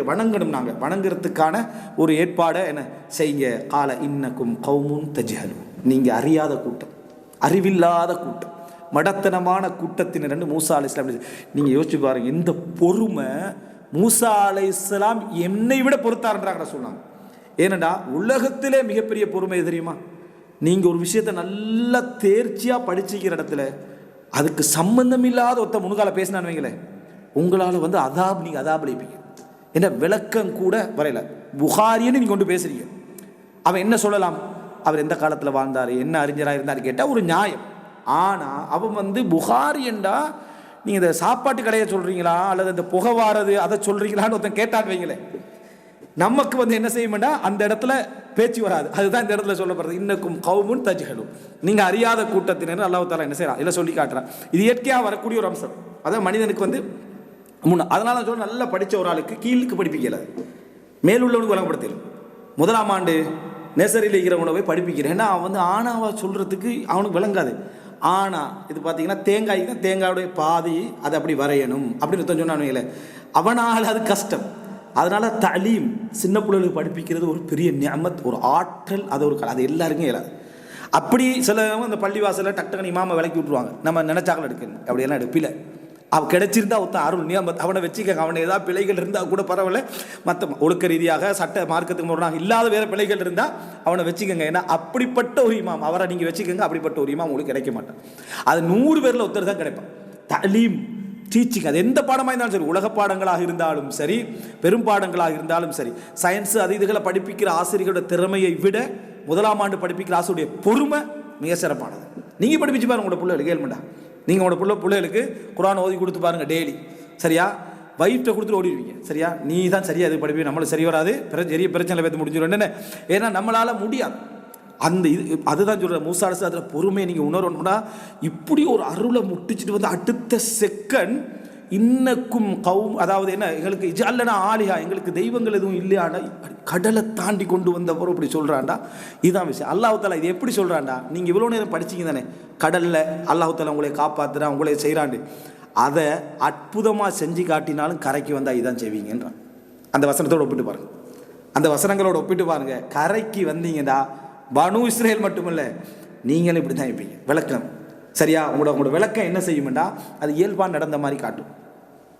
வணங்கணும், நாங்கள் வணங்குறதுக்கான ஒரு ஏற்பாடை என்ன செய்யுங்க. கால இன்னக்கும் கௌமுன் தஜ்ஹலூன், நீங்கள் அறியாத கூட்டம், அறிவில்லாத கூட்டம், மடத்தனமான கூட்டத்தினர் மூசா அலைஹிஸ்ஸலாம். நீங்கள் யோசிச்சு பாருங்க, இந்த பொறுமை மூசா அலைஹிஸ்ஸலாம் என்னை விட பொறுத்தாருன்றாங்க சொன்னாங்க. ஏனண்டா உலகத்திலே மிகப்பெரிய பொறுமை தெரியுமா, நீங்கள் ஒரு விஷயத்தை நல்லா தேர்ச்சியாக படிச்சுக்கிற இடத்துல அதுக்கு சம்பந்தம் இல்லாத ஒருத்த முன்கால பேசினான்னு வைங்களேன், உங்களால் வந்து நீங்கள் அதாபளிப்பீங்க. என்ன விளக்கம் கூட வரையில புகாரின்னு நீங்கள் கொண்டு பேசுறீங்க. அவன் என்ன சொல்லலாம், அவர் எந்த காலத்தில் வாழ்ந்தார், என்ன அறிஞராக இருந்தார் கேட்டால் ஒரு நியாயம். ஆனால் அவன் வந்து புகாரி என்றா நீங்கள் இந்த சாப்பாட்டு கடையை சொல்கிறீங்களா அல்லது இந்த புகை வாரது அதை சொல்கிறீங்களான்னு ஒருத்தன் கேட்டான்னு வைங்களேன், நமக்கு வந்து என்ன செய்யும்னா அந்த இடத்துல பேச்சு வராது. அதுதான் இந்த இடத்துல சொல்லப்படுறது, இன்னக்கும் கௌமுன் தஜ்ஹலூன், நீங்கள் அறியாத கூட்டத்தினர் அல்லாஹ் தஆலா என்ன செய்யறான் இல்லை சொல்லி காட்டுறான். இது இயற்கையாக வரக்கூடிய ஒரு அம்சம். அதான் மனிதனுக்கு வந்து அதனால சொல்ல நல்லா படித்த ஒரு ஆளுக்கு கீழுக்கு படிப்பிக்கல, மேலுள்ளவனுக்கு வழங்கப்படுத்தலும். 1ஆம் ஆண்டு நேசரியில் இருக்கிறவனை போய் படிப்பிக்கிறேன், ஏன்னா அவன் வந்து ஆனாவா சொல்கிறதுக்கு அவனுக்கு விளங்காது. ஆனால் இது பார்த்தீங்கன்னா தேங்காய்க்கு தான் தேங்காயுடைய பாதி அதை அப்படி வரையணும் அப்படின்னு சொன்னானுங்களே, அவனால் அது கஷ்டம். அதனால் தலீம் சின்ன பிள்ளைகளுக்கு படிப்பிக்கிறது ஒரு பெரிய நியமத், ஒரு ஆற்றல், அது எல்லாருக்கும் இயலாது. அப்படி சிலவங்க அந்த பள்ளிவாசலில் டக்குனு இமாமை விலக்கி விட்டுருவாங்க, நம்ம நினைச்சாக்கள் எடுக்கணும், அப்படியெல்லாம் எடுப்பில்லை. அவன் கிடைச்சிருந்தா ஒருத்தன் அருள் நியமத், அவனை வச்சுக்க. அவனை ஏதாவது பிழைகள் இருந்தால் கூட பரவாயில்ல, மற்ற ஒழுக்க ரீதியாக சட்ட மார்க்கத்துக்கு முரணாக இல்லாத வேறு பிழைகள் இருந்தால் அவனை வச்சுக்கோங்க. ஏன்னா அப்படிப்பட்ட ஒரு இமாம் அவரை நீங்கள் வச்சுக்கோங்க. அப்படிப்பட்ட ஒரு இமாம் உங்களுக்கு கிடைக்க மாட்டான். அது 100 பேரில் ஒருத்தர் தான் கிடைப்பான். தலீம், டீச்சிங், அது எந்த பாடமாக இருந்தாலும் சரி, உலக பாடங்களாக இருந்தாலும் சரி, பெரும் பாடங்களாக இருந்தாலும் சரி, சயின்ஸு அது இதுகளை படிப்பிக்கிற ஆசிரியர்களோட திறமையை விட 1ஆம் ஆண்டு படிப்பிக்கிற ஆசிரியருடைய பொறுமை மிக சிறப்பானது. நீங்கள் படிப்பிச்சு பாருங்க உங்களோட பிள்ளைகளுக்கு. கேள்மண்டா, நீங்கள் உங்களோட பிள்ளைகளுக்கு குர்ஆன் ஓதி கொடுத்து பாருங்கள் டெய்லி, சரியா? வைஃப்ட்டை கொடுத்துட்டு ஓடிடுவீங்க, சரியா? நீ தான் சரியா அது படிப்பி, நம்மளுக்கு சரி வராது, பெரிய பிரச்சனை பேத்து முடிஞ்சிடும். என்ன, ஏன்னா நம்மளால் முடியாது. அந்த அதுதான் சொல்கிற மூசா அலைஹிஸ்ஸலாம் அதில் பொறுமையை நீங்கள் உணரணும்னா, இப்படி ஒரு அருளை முட்டிச்சுட்டு வந்து அடுத்த செகண்ட் இன்னக்கும் கௌம், அதாவது என்ன, எங்களுக்கு இஜல்லனா ஆலிஹா, எங்களுக்கு தெய்வங்கள் எதுவும் இல்லையாண்டா, கடலை தாண்டி கொண்டு வந்தவரும் இப்படி சொல்கிறான்டா. இதுதான் விஷயம். அல்லாஹ் தஆலா இது எப்படி சொல்கிறான்டா, நீங்கள் இவ்வளோ நேரம் படிச்சிங்க தானே, கடலில் அல்லாஹ் தஆலா உங்களை காப்பாற்றுறான், உங்களை செய்கிறாண்டு, அதை அற்புதமாக செஞ்சு காட்டினாலும் கரைக்கு வந்தால் இதான் செய்வீங்கன்றான். அந்த வசனத்தோடு ஒப்பிட்டு பாருங்கள், அந்த வசனங்களோட ஒப்பிட்டு பாருங்கள். கரைக்கு வந்தீங்கடா, பனு இஸ்ரேல் மட்டுமில்லை, நீங்களும் இப்படி தான் இருப்பீங்க. விளக்கம் சரியா? உங்களோட விளக்கம் என்ன செய்யும்டா, அது இயல்பாக நடந்த மாதிரி காட்டும்,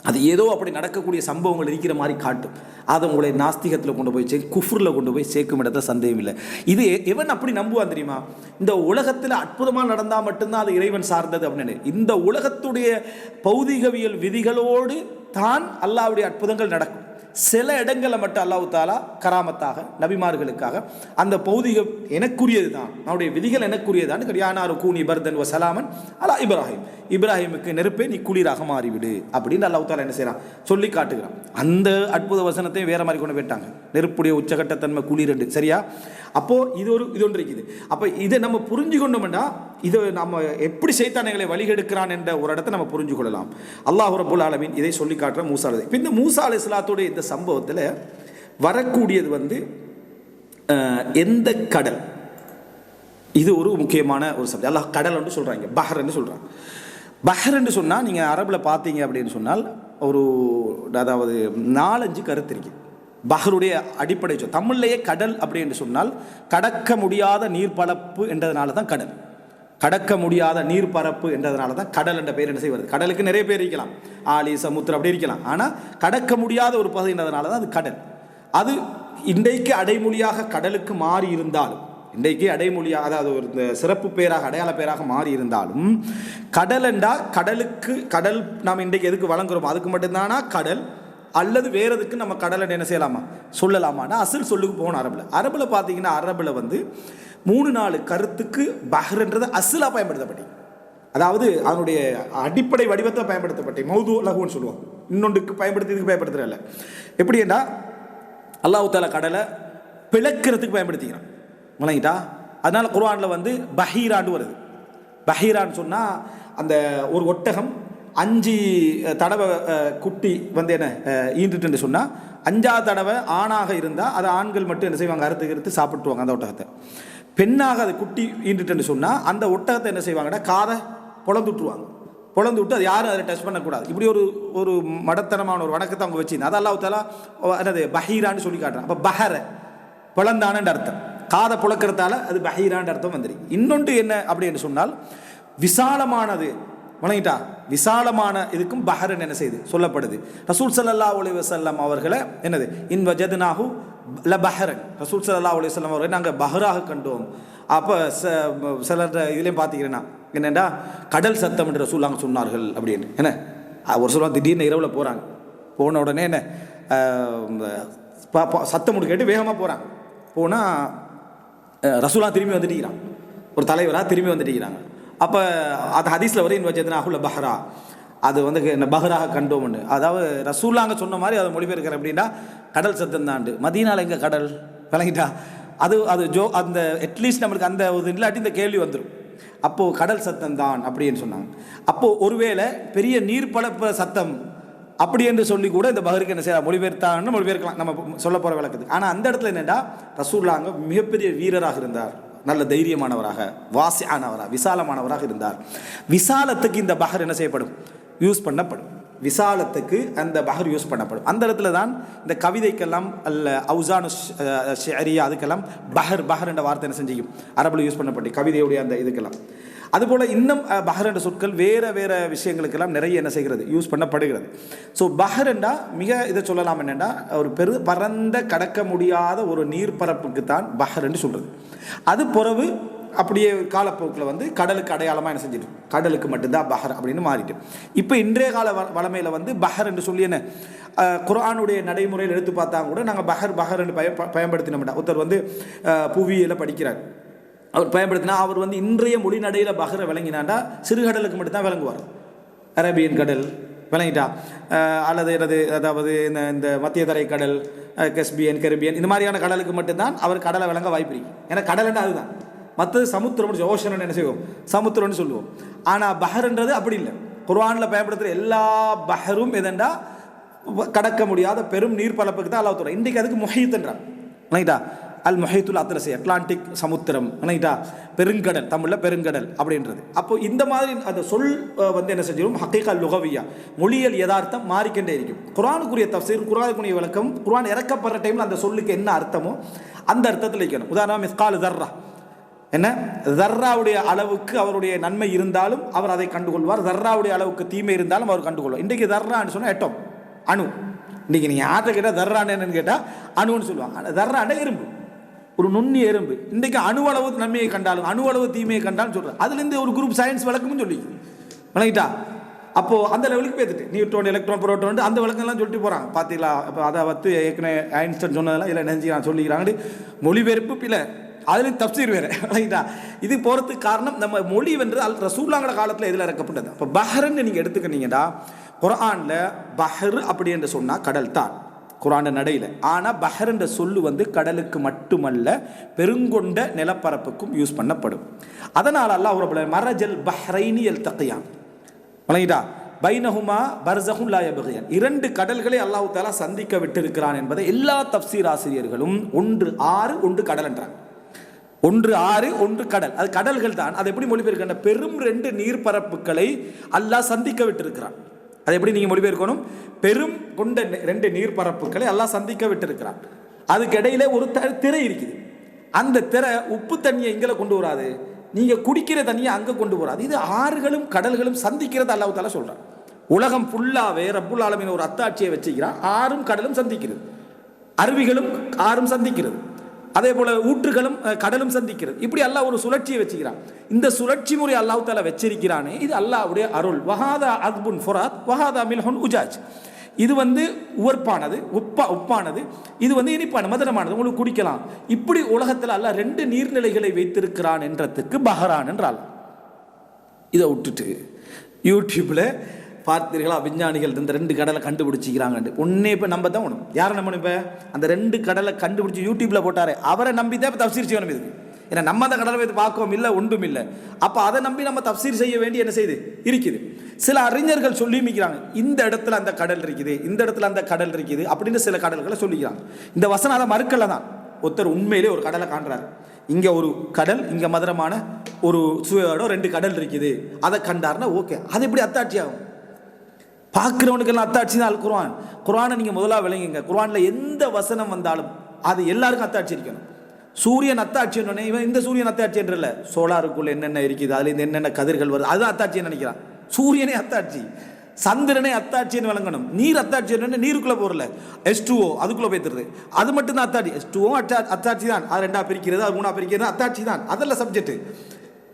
அது ஏதோ அப்படி நடக்கக்கூடிய சம்பவங்கள் இருக்கிற மாதிரி காட்டும். அதை உங்களை நாஸ்திகத்தில் கொண்டு போய் குஃப்ரில் கொண்டு போய் சேர்க்கும் இடத்துல சந்தேகம் இல்லை. இது எவன் அப்படி நம்புவான் தெரியுமா? இந்த உலகத்தில் அற்புதமாக நடந்தால் மட்டும்தான் அது இறைவன் சார்ந்தது அப்படின்னு. இந்த உலகத்துடைய பௌதிகவியல் விதிகளோடு தான் அல்லாஹ்வுடைய அற்புதங்கள் நடக்கும். சில இடங்களில் மட்டும் அல்லாஹ் தஆலா கராமத்தாக நபிமார்களுக்காக அந்த பௌதிகம் எனக்குரியது தான், அவருடைய விதிகள் எனக்குரியதான். கரியானாரு கூனி பர்தன் வ சலாமன் அலா இப்ராஹிம், இப்ராஹிமுக்கு நெருப்பே நீ குளிராக மாறிவிடு அப்படின்னு அல்லாஹ் தஆலா என்ன செய்கிறான், சொல்லி காட்டுகிறான். அந்த அற்புத வசனத்தையும் வேற மாதிரி கொண்டு போயிட்டாங்க, நெருப்புடைய உச்சகட்டத்தன்மை குளிரண்டு, சரியா? அப்போது இது ஒன்று இருக்குது. அப்போ இதை நம்ம புரிஞ்சு கொண்டோம்னா, இதை நம்ம எப்படி சைத்தான்களை வழிகெடுக்கிறான் என்ற ஒரு இடத்தை நம்ம புரிஞ்சு கொள்ளலாம். அல்லாஹ் ரப்புல் ஆலமீன் இதை சொல்லி காட்டுற மூசா அலைஹிஸ்ஸலாம். இப்போ இந்த மூசா அலைஹிஸ்ஸலாத்துடைய இந்த சம்பவத்தில் வரக்கூடியது வந்து எந்த கடல், இது ஒரு முக்கியமான ஒரு சப்ஜெக்ட். அல்லாஹ் கடல் என்று சொல்கிறாங்க, பஹர் என்று சொல்கிறாங்க. பஹர் என்று சொன்னால் நீங்கள் அரபில் பார்த்தீங்க அப்படின்னு சொன்னால் ஒரு, அதாவது 4-5 கருத்து இருக்குது. பஹருடைய அடிப்படை தமிழ்லேயே கடல் அப்படி என்று சொன்னால் கடக்க முடியாத நீர்ப்பரப்பு என்றதுனால தான் கடல். கடக்க முடியாத நீர்ப்பரப்பு என்றதுனால தான் கடல் என்ற பெயர் என்ன செய்வது. கடலுக்கு நிறைய பேர் இருக்கலாம், ஆலி சமுத்திரம் அப்படி இருக்கலாம், ஆனால் கடக்க முடியாத ஒரு பகுதி என்றதுனால தான் அது கடல். அது இன்றைக்கு அடைமொழியாக கடலுக்கு மாறி இருந்தாலும், இன்றைக்கு அடைமொழியாக, அதாவது ஒரு சிறப்பு பேராக அடையாள பேராக மாறி இருந்தாலும், கடல் என்றால் கடலுக்கு, கடல் நாம் இன்றைக்கு எதுக்கு வழங்குறோம் அதுக்கு மட்டும்தானா கடல், அல்லது வேறு எதுக்கு நம்ம கடலை என்ன செய்யலாமா சொல்லலாமான்னா அசல் சொல்லுக்கு போகணும். அரபில் பார்த்தீங்கன்னா, அரபில் வந்து 3-4 கருத்துக்கு பஹ்ர்ன்றது அசலாக பயன்படுத்தப்பட்டது. அதாவது அதனுடைய அடிப்படை வடிவத்தை பயன்படுத்தப்பட்டது. மௌது லகுன்னு சொல்லுவாங்க, இன்னொன்றுக்கு பயன்படுத்துறதுக்கு பயன்படுத்துறதில்ல. எப்படின்னா, அல்லாஹ் தஆலா கடலை பிளக்கிறதுக்கு பயன்படுத்திக்கிறான், வழங்கிட்டா. அதனால் குர்ஆனில் வந்து பஹீரான்னு வருது. பஹீரான்னு சொன்னால் அந்த ஒரு ஒட்டகம் 5 தடவை குட்டி வந்து என்ன ஈண்டுட்டு சொன்னால், 5ஆவது தடவை ஆணாக இருந்தால் அது ஆண்கள் மட்டும் என்ன செய்வாங்க, அறுத்து சாப்பிட்டுருவாங்க அந்த ஒட்டகத்தை. பெண்ணாக அது குட்டி ஈண்டுட்டு சொன்னால் அந்த ஒட்டகத்தை என்ன செய்வாங்கன்னா காதை பொழந்து விட்டு அது யாரும் அதை டச் பண்ணக்கூடாது. இப்படி ஒரு மடத்தனமான ஒரு வணக்கத்தை அவங்க வச்சுருந்தா, அது அல்லாஹ் தஆலா என்னது பஹீரான்னு சொல்லி காட்டுறான். அப்போ பஹர பிளந்தானன்ற அர்த்தம், காதை புழக்கிறதால அது பஹீரான்ற அர்த்தம் வந்துடும். இன்னொன்று என்ன அப்படின்னு சொன்னால், விசாலமானது, வணங்கிட்டா, விசாலமான இதுக்கும் பஹரன் என்ன செய்து சொல்லப்படுது. ரசூல் ஸல்லல்லாஹு அலைஹி வஸல்லம் அவர்களை என்னது இன் வஜத்னாஹு லபஹரன், ரசூல் ஸல்லல்லாஹு அலைஹி வஸல்லம் அவர்களை நாங்கள் பஹராக கண்டோம். அப்போ சிலர் இதுலேயும் பார்த்திக்கிறேன்னா என்னென்னா கடல் சத்தம் என்று ரசூல் அங்கே சொன்னார்கள் அப்படின்னு. என்ன ஒரு சொல்லுவாங்க, திடீர்னு இரவில் போகிறாங்க, போன உடனே என்ன சத்தம் முடி கேட்டு வேகமாக போகிறாங்க. போனால் ரசூலாக திரும்பி வந்துட்டுக்கிறான், ஒரு தலைவராக திரும்பி வந்துட்டுக்கிறாங்க. அப்போ அது ஹதீஸில் வரையும் வச்சதுனாகுள்ள பஹ்ரா, அது வந்து என்ன பஹ்ராக கண்டோம்னு. அதாவது ரசூல்லாங்க சொன்ன மாதிரி அதை மொழிபெயர்க்கிற அப்படின்னா கடல் சத்தம் தாண்டு. மதீனால எங்கே கடல், விளங்கிட்டா? அது அந்த அட்லீஸ்ட் நம்மளுக்கு அந்த ஒரு இல்லாட்டி இந்த கேள்வி வந்துடும். அப்போது கடல் சத்தம் தான் அப்படின்னு சொன்னாங்க. அப்போது ஒருவேளை பெரிய நீர்ப்பளப்ப சத்தம் அப்படி என்று சொல்லி கூட இந்த பஹருக்கு என்ன செய்யலாம், மொழிபெயர்த்தான்னு மொழிபெயர்க்கலாம் நம்ம சொல்ல போகிற விளக்குது. ஆனால் அந்த இடத்துல என்னென்னா, ரசூல்லாங்க மிகப்பெரிய வீரராக இருந்தார், நல்ல தைரியமானவராக, வாசியானவராக, விசாலமானவராக இருந்தார். விசாலத்துக்கு இந்த பஹர் என்ன செய்யப்படும், யூஸ் பண்ணப்படும். விசாலத்துக்கு அந்த பஹர் யூஸ் பண்ணப்படும். அந்த இடத்துல தான் இந்த கவிதைக்கெல்லாம் அவுசானு ஷிஅரியா அதுக்கெல்லாம் பஹர் என்ற வார்த்தை என்ன செஞ்சிக்கும் அரபில் யூஸ் பண்ணப்பட்டு கவிதையுடைய அந்த இதுக்கெல்லாம். அதுபோல் இன்னும் பஹர் என்ற சொற்கள் வேறு வேறு விஷயங்களுக்கெல்லாம் நிறைய என்ன செய்கிறது யூஸ் பண்ணப்படுகிறது. ஸோ பஹர் என்றா மிக இதை சொல்லலாம் என்னென்னா ஒரு பரந்த கடக்க முடியாத ஒரு நீர்ப்பரப்புக்கு தான் பஹர் என்று சொல்கிறது. அது பிறகு அப்படியே காலப்போக்கில் கடலுக்கு அடையாளமாக என்ன செஞ்சிடும், கடலுக்கு மட்டும்தான் பஹர் அப்படின்னு மாறிட்டு. இப்போ இன்றைய கால வளமையில் பஹர் என்று சொல்லி என்ன குர்ஆனுடைய நடைமுறையில் எடுத்து பார்த்தா கூட நாங்கள் பஹர் என்று பயன்படுத்தின மாட்டோம். ஒருத்தர் புவியியலை படிக்கிறார், அவர் பயன்படுத்தினா அவர் இன்றைய மொழி நடையில் பஹரை விளங்கினாண்டா சிறுகடலுக்கு மட்டும்தான் விளங்குவார். அரேபியன் கடல் விளங்கிட்டா, அல்லது அதாவது இந்த மத்திய தரை கடல், கஸ்பியன், கரிபியன் இந்த மாதிரியான கடலுக்கு மட்டும்தான் அவர் கடலை விளங்க வாய்ப்பு இருக்கு. ஏன்னா கடல்னா அதுதான், மற்றது சமுத்திரம் ஓஷன் என்ன செய்வோம் சமுத்திரம்னு சொல்லுவோம். ஆனால் பஹர்ன்றது அப்படி இல்லை. குர்ஆனில் பயன்படுத்துகிற எல்லா பஹரும் எதண்டா கடக்க முடியாத பெரும் நீர்ப்பரப்புக்கு தான் அல்லாஹ் தஆலா இன்றைக்கு அதுக்கு முஹீத்ன்றான். ரைட்டா, அல் முஹீத்துல் அத்லஸி அட்லாண்டிக் சமுத்திரம், ரைட்டா, பெருங்கடல், தமிழில் பெருங்கடல் அப்படின்றது. அப்போ இந்த மாதிரி அந்த சொல் என்ன செஞ்சிடும் ஹக்கீகா லுகவியா மொழியல் யதார்த்தம் மாறிக்கொண்டே இருக்கும். குர்ஆனுக்குரிய தஃசீர், குர்ஆனுக்குரிய விளக்கம், குர்ஆன் இறக்கப்படுற டைமில் அந்த சொல்லுக்கு என்ன அர்த்தமோ அந்த அர்த்தத்தில் இருக்கணும். உதாரணம் மிஸ்கால் தர்ரா, என்ன தர்ராவுடைய அளவுக்கு அவருடைய நன்மை இருந்தாலும் அவர் அதை கண்டுகொள்வார், தர்ராவுடைய அளவுக்கு தீமை இருந்தாலும் அவர் கண்டுகொள்வார். இன்றைக்கு தர்ரான்னு சொன்னால் எட்டம் அணு. இன்றைக்கி நீங்கள் யார்கிட்ட கேட்டால் தர்ரான்னு என்னன்னு கேட்டால் அணுன்னு சொல்லுவாங்க. தர்ராண்ட எறும்பு, ஒரு நுண்ணிய எறும்பு. இன்றைக்கு அணு அளவு நன்மையை கண்டாலும் அணு அளவு தீமையை கண்டாலும் சொல்கிறேன். அதுலேருந்து ஒரு குரூப் சயின்ஸ் விளக்கமும் சொல்லி விளங்கிட்டா. அப்போது அந்த லெவலுக்கு பேத்துட்டு நியூட்ரான், எலக்ட்ரான், புரோட்டான் அந்த விளக்கம்லாம் சொல்லிட்டு போகிறாங்க. பார்த்தீங்களா, இப்போ அதை ஏற்கனவே ஐன்ஸ்டைன் சொன்னதெல்லாம் இல்லை நினைச்சு நான் சொல்லிக்கிறாங்க. மொழிபெயர்ப்பு பிள்ளை, அதுலேயும் தப்சீர் வேறு ரைட்டா. இது போகிறதுக்கு காரணம் நம்ம மொழி ரசூலுல்லாஹ்வோட காலத்தில் எதில் இறக்கப்பட்டது. அப்போ பஹ்ருன்னு நீங்கள் எடுத்துக்கிட்டீங்கன்னா குர்ஆனில் பஹ்ர் அப்படி என்று சொன்னால் கடல் தான் குர்ஆன் நடையில். ஆனால் பஹ்ர் என்ற சொல்லு கடலுக்கு மட்டுமல்ல பெருங்கொண்ட நிலப்பரப்புக்கும் யூஸ் பண்ணப்படும். அதனால் அல்லாஹ் ரப்பல் மரஜல் பஹ்ரைனி யல்தகியான் ரைட்டா பைனஹுமா பர்ஸஹுன் லா யப்கியான், இரண்டு கடல்களை அல்லாஹ் தஆலா சந்திக்க விட்டிருக்கிறான் என்பதை எல்லா தஃசீர் ஆசிரியர்களும் ஒன்று ஆறு ஒன்று கடல் என்றாங்க. ஒன்று ஆறு ஒன்று கடல், அது கடல்கள் தான். அது எப்படி மொழிபெயர்க்கின்ற பெரும் ரெண்டு நீர்ப்பரப்புகளை அல்லாஹ் சந்திக்க விட்டிருக்கிறான். அது எப்படி நீங்கள் மொழிபெயர்க்கணும், பெரும் கொண்ட ரெண்டு நீர்ப்பரப்புகளை அல்லாஹ் சந்திக்க விட்டிருக்கிறான். அதுக்கு இடையில ஒரு திரை இருக்குது. அந்த திரை உப்பு தண்ணியை இங்கே கொண்டு வராது, நீங்கள் குடிக்கிற தண்ணியை அங்கே கொண்டு வராது. இது ஆறுகளும் கடல்களும் சந்திக்கிறது அல்லாஹ் தஆலா சொல்கிறான். உலகம் ஃபுல்லாகவே ரப்புல் ஆலமீன் ஒரு அத்தாட்சியை வச்சுக்கிறான். ஆறும் கடலும் சந்திக்கிறது, அருவிகளும் ஆறும் சந்திக்கிறது, அதே போல ஊற்றுகளும் கடலும் சந்திக்கிறது. இப்படி அல்லாஹ் ஒரு சுழற்சியை வச்சுக்கிறான். இந்த சுழற்சி முறை அல்லாஹ் தஆலா வச்சிருக்கிறானே, இது அல்லாஹ்வுடைய அருள். வஹாதா அத்புன் ஃபுராத் வஹாதா மில்ஹுன் உஜாஜ். இது உவர்ப்பானது, உப்பானது, இது இனிப்பான மதுரமானது, உங்களுக்கு குடிக்கலாம். இப்படி உலகத்தில் அல்லாஹ் ரெண்டு நீர்நிலைகளை வைத்திருக்கிறான் என்றதுக்கு பஹ்ரான் என்றால். இதை விட்டுட்டு யூடியூப்ல பார்த்தீர்களா விஞ்ஞானிகள் இந்த ரெண்டு கடலை கண்டுபிடிச்சிக்கிறாங்க. ஒன்னே இப்போ நம்ப தான் ஒன்று. யாரை நம்பணும்? இப்போ அந்த ரெண்டு கடலை கண்டுபிடிச்சி யூடியூப்ல போட்டாரு, அவரை நம்பி தான் இப்போ தஃசீர் செய்யணும். இதுக்கு ஏன்னா நம்ம அந்த கடலை வைத்து பார்க்கவும் இல்லை, ஒன்றும் இல்லை. அப்போ அதை நம்பி நம்ம தஃசீர் செய்ய வேண்டிய என்ன செய்யுது இருக்குது. சில அறிஞர்கள் சொல்லி மிக்கிறாங்க, இந்த இடத்துல அந்த கடல் இருக்குது, இந்த இடத்துல அந்த கடல் இருக்குது அப்படின்னு சில கடல்களை சொல்லிக்கிறாங்க. இந்த வசனம் அதை மறுக்கல தான். ஒருத்தர் உண்மையிலே ஒரு கடலை காண்றாரு, இங்கே ஒரு கடல், இங்கே மதுரமான ஒரு சுவையோட ரெண்டு கடல் இருக்குது, அதை கண்டாருன்னா ஓகே. அது எப்படி அத்தாட்சி ஆகும்? பார்க்குறவனுக்கெல்லாம் அத்தாட்சி தான் குர்ஆன். குர்ஆனை நீங்கள் முதலாக விளங்குங்க. குர்ஆனில் எந்த வசனம் வந்தாலும் அது எல்லாருக்கும் அத்தாட்சி இருக்கணும். சூரியன் அத்தாட்சி என்ன, இவன் இந்த சூரியன் அத்தாட்சி என்றில்ல, சோலாருக்குள்ள என்னென்ன இருக்குது, அதுலேருந்து என்னென்ன கதிர்கள் வருது, அதுதான் அத்தாட்சின்னு நினைக்கிறான். சூரியனே அத்தாட்சி, சந்திரனே அத்தாட்சின்னு விளங்கணும். நீர் அத்தாட்சி என்ன, நீருக்குள்ளே போகல, H2O அதுக்குள்ளே போய்த்துருது, அது மட்டும்தான் அத்தாட்சி. H2O அத்தாட்சி தான், அது ரெண்டா பிரிக்கிறது, அது மூணா பிரிக்கிறது அத்தாட்சி தான், அதெல்லாம் சப்ஜெக்ட்.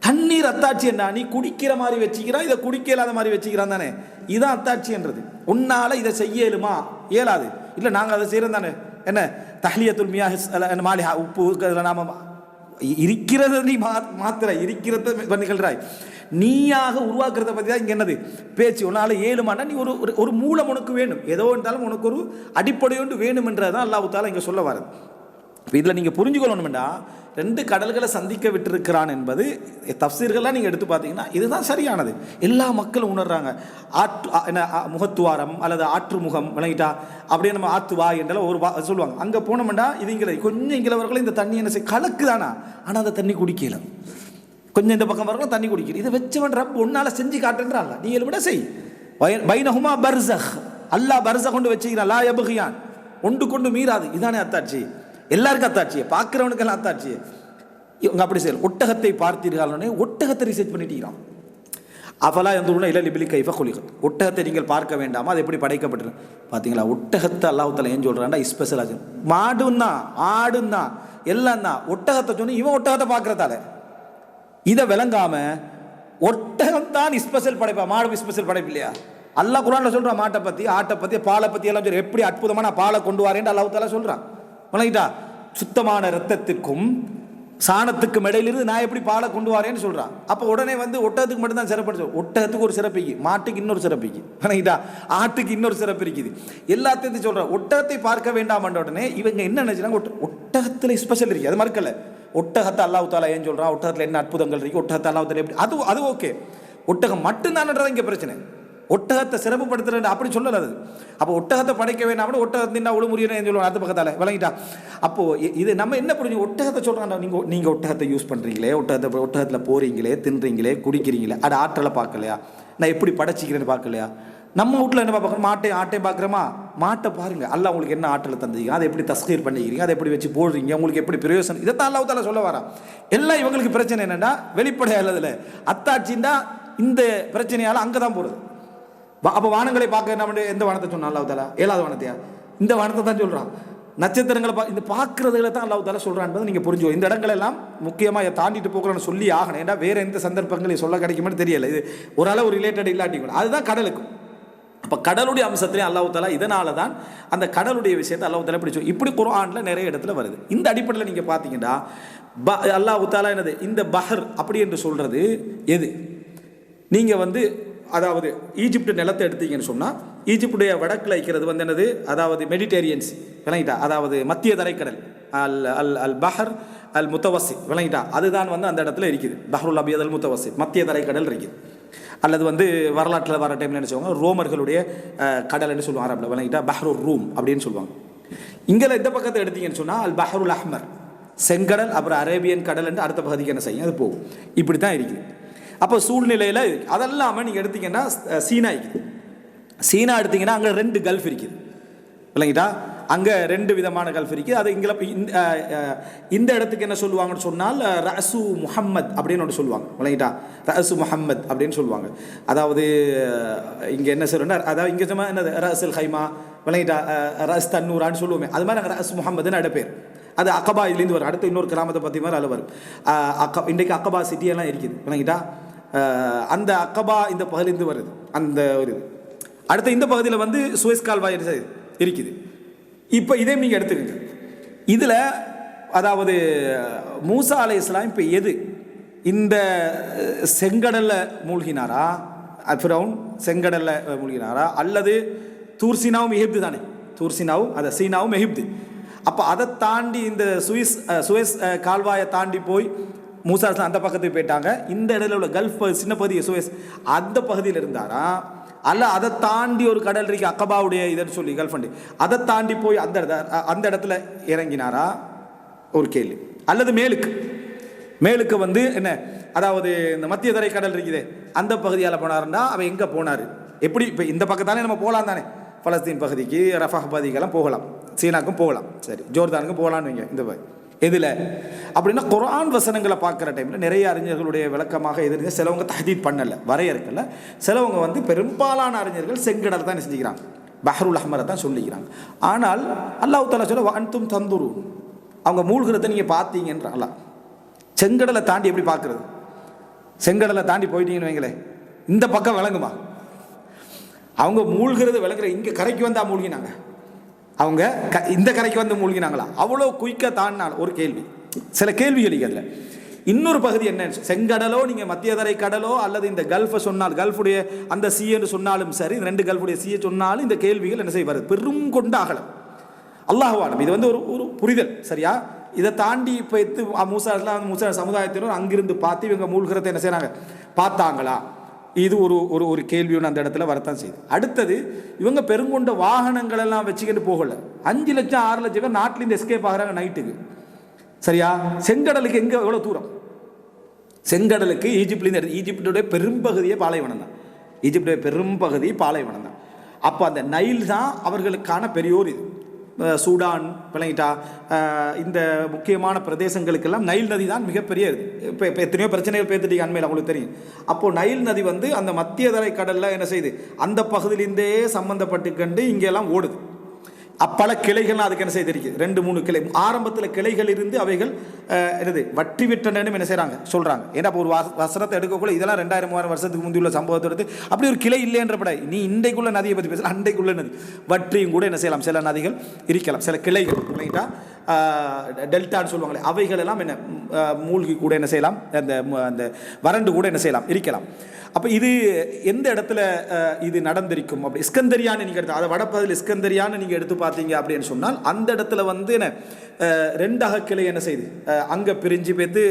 தண்ணீர் அத்தாட்சி என்ன, நீ குடிக்கிற மாதிரி வச்சுக்கிறான், இதை குடிக்க இல்லாத மாதிரி வச்சுக்கிறான் தானே, இதுதான் அத்தாட்சின்றது. உன்னால் இதை செய்ய இயலுமா? இயலாது. இல்லை நாங்கள் அதை செய்கிறோம் தானே. என்ன தஹ்லியத்துல் மியாஹ் மாலிஹா, உப்பு நாம இருக்கிறத நீ மாத்திர இருக்கிறத நிகழ்றாய், நீயாக உருவாக்குறத பற்றி தான் இங்கே என்னது பேச்சு. உன்னால் ஏழுமானா நீ ஒரு மூலம் உனக்கு வேணும், ஏதோ இருந்தாலும் உனக்கு ஒரு அடிப்படையோண்டு வேணும் என்றதான் அல்லாஹ் தஆலா இங்கே சொல்ல வர்றது. இப்போ இதில் நீங்கள் புரிஞ்சுக்கொள்ளணும்டா, ரெண்டு கடல்களை சந்திக்க விட்டிருக்கிறான் என்பது தஃசீர்கள்லாம் நீங்கள் எடுத்து பார்த்தீங்கன்னா இதுதான் சரியானது. எல்லா மக்களும் உணர்றாங்க. முகத்துவாரம் அல்லது ஆற்று முகம் விளங்கிட்டா, அப்படியே நம்ம ஆற்றுவா என்றாலும் ஒரு சொல்லுவாங்க. அங்கே போனோம்டா இது இங்கே கொஞ்சம் இங்கிலவர்களும் இந்த தண்ணி என்ன செய்ய கலக்கு தானா, ஆனால் அந்த தண்ணி குடிக்கல. கொஞ்சம் இந்த பக்கம் வரலாம் தண்ணி குடிக்கல. இதை வச்சவன் ரப் ஒன்னால் செஞ்சு காட்டுன்றாங்க. நீ விட செய். பைனஹுமா பர்ஸஹ், அல்லாஹ் பர்ஸஹ் கொண்டு வச்சுக்கிறான், லா யப்கியான், ஒன்று கொண்டு மீறாது. இதானே அத்தாட்சி, எல்லாருக்கும் அத்தாட்சியே, பார்க்கிறவனுக்கெல்லாம் அத்தாட்சியே. இவங்க அப்படி செய்யல. ஒட்டகத்தை பார்த்தீர்களே, ஒட்டகத்தை ரிசர்ச் பண்ணிட்டீங்களாம். அஃபலா யன்துரூன இலல் இப்லி கைஃப குலிகத், ஒட்டகத்தை நீங்கள் பார்க்க வேண்டாமா, அது எப்படி படைக்கப்பட்டது பார்த்தீங்களா? ஒட்டகத்தை அல்லாஹ் தஆலா ஏன் சொல்கிறான்டா, ஸ்பெஷலாக மாடும் தான் ஆடும் தான் எல்லாம் தான். ஒட்டகத்தை சொன்னி இவன் ஒட்டகத்தை பார்க்கறதால இதை விளங்காம ஒட்டகம் தான் ஸ்பெஷல் படைப்பா, மாடு ஸ்பெஷல் படைப்பு இல்லையா? அல்லாஹ் குர்ஆன்ல சொல்றான், மாட்டை பற்றி ஆட்டை பற்றி பாலை பற்றி எல்லாம் சொல்லி எப்படி அற்புதமான பாலை கொண்டு வரேன் அல்லாஹ் தஆலா சொல்றான். விளங்கிட்டா? சுத்தமான ரத்தத்துக்கும் சாணத்துக்கும் இடையிலிருந்து நான் எப்படி பாலை கொண்டு வரேன்னு சொல்றான். அப்போ உடனே வந்து ஒட்டகத்துக்கு மட்டும்தான் சிறப்பு, ஒட்டகத்துக்கு ஒரு சிறப்பு இருக்குது, மாட்டுக்கு இன்னொரு சிறப்பு இருக்குது, விளங்கிட்டா? ஆட்டுக்கு இன்னொரு சிறப்பு இருக்குது. எல்லாத்தையும் சொல்றான். ஒட்டகத்தை பார்க்க வேண்டாம் என்ற உடனே இவங்க என்ன நினைச்சாங்க, ஒட்டகத்தில் ஸ்பெஷல் இருக்குது, அது மறுக்கல. ஒட்டகத்தை அல்லாஹ் தஆலா ஏன் சொல்றான், ஒட்டகத்தில் என்ன அற்புதங்கள் இருக்கு, ஒட்டகத்தை அல்லாஹ் தஆலா எப்படி, அது ஓகே. ஒட்டகம் மட்டும்தான்ன்றதான் இங்கே பிரச்சனை. ஒட்டகத்தை சிறப்புப்படுத்துறது அப்படி சொல்லல. அது அப்போ ஒட்டகத்தை படைக்க வேண்டாம், ஒட்டகத்தின் ஒழு முறியன்னு சொல்லுவாங்க அடுத்த பக்கத்தால், விளங்கிட்டா? அப்போ இது நம்ம என்ன புரிஞ்சு, ஒட்டகத்தை சொல்றாங்க. நீங்க ஒட்டகத்தை யூஸ் பண்றீங்களே, ஒட்டகத்தில் போறீங்களே, தின்றீங்களே, குடிக்கிறீங்களே, அது ஆற்றலை பார்க்கலையா? நான் எப்படி படைச்சிக்கிறேன்னு பார்க்கலையா? நம்ம வீட்டில் என்ன பார்க்கணும், ஆட்டை பார்க்குறோமா? மாட்டை பாருங்க, அல்லாஹ் உங்களுக்கு என்ன ஆற்றலை தந்தீங்க, அதை எப்படி தஸ்கீர் பண்ணிக்கிறீங்க, அதை எப்படி வச்சு போடுறீங்க, உங்களுக்கு எப்படி பிரயோசனம், இதைத்தான் அல்லாஹ் தஆலா சொல்ல வரா. எல்லாம் இவங்களுக்கு பிரச்சனை என்னன்னா, வெளிப்படையாளதுல அத்தாட்சின்னா இந்த பிரச்சனையால அங்கே தான் போகிறது. அப்போ வானங்களை பார்க்க என்ன பண்ணி, எந்த வானத்தை சொன்னான் அல்லாஹ் தஆலா? 7வது வானத்தையா? இந்த வானத்தை தான் சொல்கிறான். நட்சத்திரங்களை இந்த பார்க்குறதுல தான் அல்லாஹ் தஆலா சொல்கிறான். நீங்கள் புரிஞ்சுக்கோ. இந்த இடங்களெல்லாம் முக்கியமாக தாண்டிட்டு போகிறோன்னு சொல்லி ஆகணும். ஏன்னா வேறு எந்த சந்தர்ப்பங்களையும் சொல்ல கிடைக்குமே தெரியலை. இது ஓரளவு ரிலேட்டட் இல்லாட்டி கூட அதுதான் கடலுக்கும். அப்போ கடலுடைய அம்சத்திலே அல்லாஹ் தஆலா இதனால தான் அந்த கடலுடைய விஷயத்தை அல்லாஹ் தஆலா இப்படி இப்படி குர்ஆனில் நிறைய இடத்துல வருது. இந்த அடிப்படையில் நீங்கள் பார்த்தீங்கன்னா அல்லாஹ் தஆலா என்னது இந்த பஹர் அப்படி என்று சொல்கிறது எது? நீங்கள் வந்து அதாவது ஈஜிப்ட் நிலத்தை எடுத்தீங்கன்னு சொன்னால், ஈஜிப்டுடைய வடக்கில் வைக்கிறது வந்து என்னது, அதாவது மெடிடேரியன்ஸ், விளங்கிட்டா? அதாவது மத்திய தரைக்கடல், அல் அல் அல் பஹர் அல் முத்தவசி, விளங்கிட்டா? அதுதான் வந்து அந்த இடத்துல இருக்குது. பஹ்ருல் அபியத் அல் முத்தவசி, மத்திய தரைக்கடல் இருக்குது. அல்லது வந்து வரலாற்றில் வர டைமில் என்ன சொல்லுவாங்க, ரோமர்களுடைய கடல்னு சொல்லுவாங்க அரபில், விளங்கிட்டா? பஹ்ருர் ரூம் அப்படின்னு சொல்லுவாங்க. இங்கே இந்த பக்கத்தை எடுத்தீங்கன்னு சொன்னால் அல் பஹ்ருல் அஹ்மர், செங்கடல், அப்புறம் அரேபியன் கடல் என்று அடுத்த பகுதிக்கு என்ன செய்யும், அது போகும். இப்படி தான் இருக்குது. அப்போ சூழ்நிலையில் அதெல்லாமல் நீங்கள் எடுத்தீங்கன்னா சீனா இருக்குது. சீனா எடுத்தீங்கன்னா அங்கே 2 கல்ஃப் இருக்குது, இல்லைங்கிட்டா? அங்கே 2 விதமான கல்ஃப் இருக்குது. அது இங்கே இந்த இடத்துக்கு என்ன சொல்லுவாங்கன்னு சொன்னால் ரஅசு முஹம்மத் அப்படின்னு ஒன்று சொல்லுவாங்க, இல்லைங்கிட்டா? ரஅசு முஹம்மத் அப்படின்னு சொல்லுவாங்க. அதாவது இங்கே என்ன சொல்லுன்னா, அதாவது இங்கே சும்மா என்னது ரஅசுல் ஹைமா, விளங்கிட்டா? ரஸ் தன்னூரான்னு சொல்லுவோமே, அது மாதிரி அங்கே ரஅசு முஹம்மதுன்னு இடப்பேர். அது அக்கபா இதுலேருந்து வரும். அடுத்து இன்னொரு கிராமத்தை பற்றி மாதிரி அதில் வரும். இன்றைக்கு அக்கபா சிட்டியெல்லாம் இருக்குது, விளங்கிட்டா? அந்த அக்கபா இந்த பகுதியிலேருந்து வருது அந்த ஒரு. அடுத்த இந்த பகுதியில் வந்து சுயஸ் கால்வாய் இருக்குது. இப்போ இதே நீங்கள் எடுத்துக்கங்க. இதில் அதாவது மூசா அலைஹிஸ்ஸலாம் இப்போ எது இந்த செங்கடலில் மூழ்கினாரா, ஃபிரௌன் செங்கடலில் மூழ்கினாரா, அல்லது தூர்சினாவும் எகிப்து தானே? தூர்சினாவும் அதை சீனாவும் எகிப்து. அப்போ அதை தாண்டி இந்த சுயஸ் கால்வாயை தாண்டி போய் மூசா அந்த பக்கத்துக்கு போயிட்டாங்க. இந்த இடத்துல உள்ள கல்ஃப் சின்ன பகுதி சுயஸ் அந்த பகுதியில் இருந்தாரா, அல்ல அதை தாண்டி ஒரு கடல் இருக்கு அக்கபாவுடைய இதன்னு சொல்லி கல்ஃபண்டு, அதை தாண்டி போய் அந்த இடத்துல இறங்கினாரா ஒரு கேள்வி. அல்லது மேலுக்கு வந்து என்ன, அதாவது இந்த மத்திய தரை கடல் இருக்குது அந்த பகுதியால் போனாருன்னா அவன் எங்கே போனார், எப்படி? இப்போ இந்த பக்கத்தானே நம்ம போகலாம் தானே, பலஸ்தீன் பகுதிக்கு, ரஃபாஹ் பகுதிக்கெல்லாம் போகலாம், சீனாக்கும் போகலாம், சரி, ஜோர்தானுக்கும் போகலான்னு வைங்க. இந்த எதில் அப்படின்னா குர்ஆன் வசனங்களை பார்க்குற டைமில் நிறைய அறிஞர்களுடைய விளக்கமாக எதிர்த்து சிலவங்க தஹதீத் பண்ணலை, வரையறுக்கல. சிலவங்க வந்து பெரும்பாலான அறிஞர்கள் செங்கடல் தான் செஞ்சுக்கிறாங்க, பஹ்ருல் அஹ்மரை தான் சொல்லிக்கிறாங்க. ஆனால் அல்லாஹ் தஆலா சொல்ல வஅன்தும் தந்துரூன், அவங்க மூழ்கிறத நீங்கள் பார்த்தீங்கன்ற அல்லாஹ். செங்கடலை தாண்டி எப்படி பார்க்குறது? செங்கடலை தாண்டி போயிட்டீங்கன்னு வைங்களேன், இந்த பக்கம் விளங்குமா? அவங்க மூழ்கிறது விளங்குற, இங்கே கரைக்கு வந்தால் மூழ்கினாங்க, அவங்க இந்த கரைக்கு வந்து மூழ்கினாங்களா? அவ்வளோ குயிக்காக தாண்டினால் ஒரு கேள்வி, சில கேள்விகள் அதில். இன்னொரு பகுதி என்ன, செங்கடலோ நீங்கள் மத்திய தரை கடலோ அல்லது இந்த கல்ஃபை சொன்னால், கல்ஃபுடைய அந்த சீன்னு சொன்னாலும் சரி, இந்த 2 கல்ஃபுடைய சீயை சொன்னாலும் இந்த கேள்விகள் என்ன செய்வார், பெரும் கொண்டு அகலம். அல்லாஹ் ஆலம். இது வந்து ஒரு புரிதல், சரியா? இதை தாண்டி இப்போ மூசா சமுதாயத்தினர் அங்கிருந்து பார்த்து இவங்க மூழ்கிறத என்ன செய்கிறாங்க, பார்த்தாங்களா? இது ஒரு கேள்வி ஒன்று அந்த இடத்துல வரத்தான் செய்யுது. அடுத்தது, இவங்க பெருங்கொண்ட வாகனங்கள் எல்லாம் வச்சுக்கிட்டு போகல, 5 லட்சம் 6 லட்சம் பேர் நாட்டிலேருந்து எஸ்கேப் ஆகிறாங்க நைட்டுக்கு, சரியா? செங்கடலுக்கு எங்கே எவ்வளோ தூரம்? செங்கடலுக்கு ஈஜிப்ட்லேருந்து ஈஜிப்டுடைய பெரும்பகுதியே பாலைவனம் தான். ஈஜிப்டுடைய பெரும் பகுதி பாலைவனம் தான். அப்போ அந்த நைல் தான் அவர்களுக்கான பெரியோர் இது. சூடான் விளங்கிட்டா இந்த முக்கியமான பிரதேசங்களுக்கெல்லாம் நைல் நதி தான் மிகப்பெரிய இது. இப்போ எத்தனையோ பிரச்சனைகள் பேத்துட்டீங்க அண்மையில் உங்களுக்கு தெரியும். அப்போது நைல் நதி வந்து அந்த மத்திய தரை கடலில் என்ன செய்யுது, அந்த பகுதியிலேருந்தே சம்மந்தப்பட்டு கண்டு இங்கெல்லாம் ஓடுது. அப்பல கிளைகள்லாம் அதுக்கு என்ன செய்திருக்கு, 2-3 கிளை. ஆரம்பத்தில் கிளைகள் இருந்து அவைகள் என்னது வற்றி விட்டனு என்ன செய்கிறாங்க சொல்கிறாங்க. ஏன்னா இப்போ ஒரு வசனத்தை எடுக்கக்குள்ள இதெல்லாம் 2000-3000 வருஷத்துக்கு முந்தைய உள்ள சம்பவத்தை எடுத்து அப்படி ஒரு கிளை இல்லைன்றப்பட நீ இன்றைக்குள்ள நதியை பற்றி பேசலாம். அன்றைக்குள்ள நதி வற்றியும் கூட என்ன செய்யலாம், சில நதிகள் இருக்கலாம், சில கிளைகள் இல்லைட்டா டெல்டான்னு சொல்லுவாங்களே அவைகள் எல்லாம் என்ன மூழ்கி கூட என்ன செய்யலாம், அந்த வறண்டு கூட என்ன செய்யலாம் இருக்கலாம். அப்போ இது எந்த இடத்துல இது நடந்திருக்கும் அப்படி இஸ்கந்தரியான்னு நீங்கள் எடுத்து, அதை வடப்பகுதியில் இஸ்கந்தரியான்னு நீங்கள் எடுத்து பார்த்தீங்க அப்படின்னு சொன்னால் அந்த இடத்துல வந்து என்ன 2 அகக்கிளை என்ன செய்யுது, அங்கே பிரிஞ்சு போய்த்து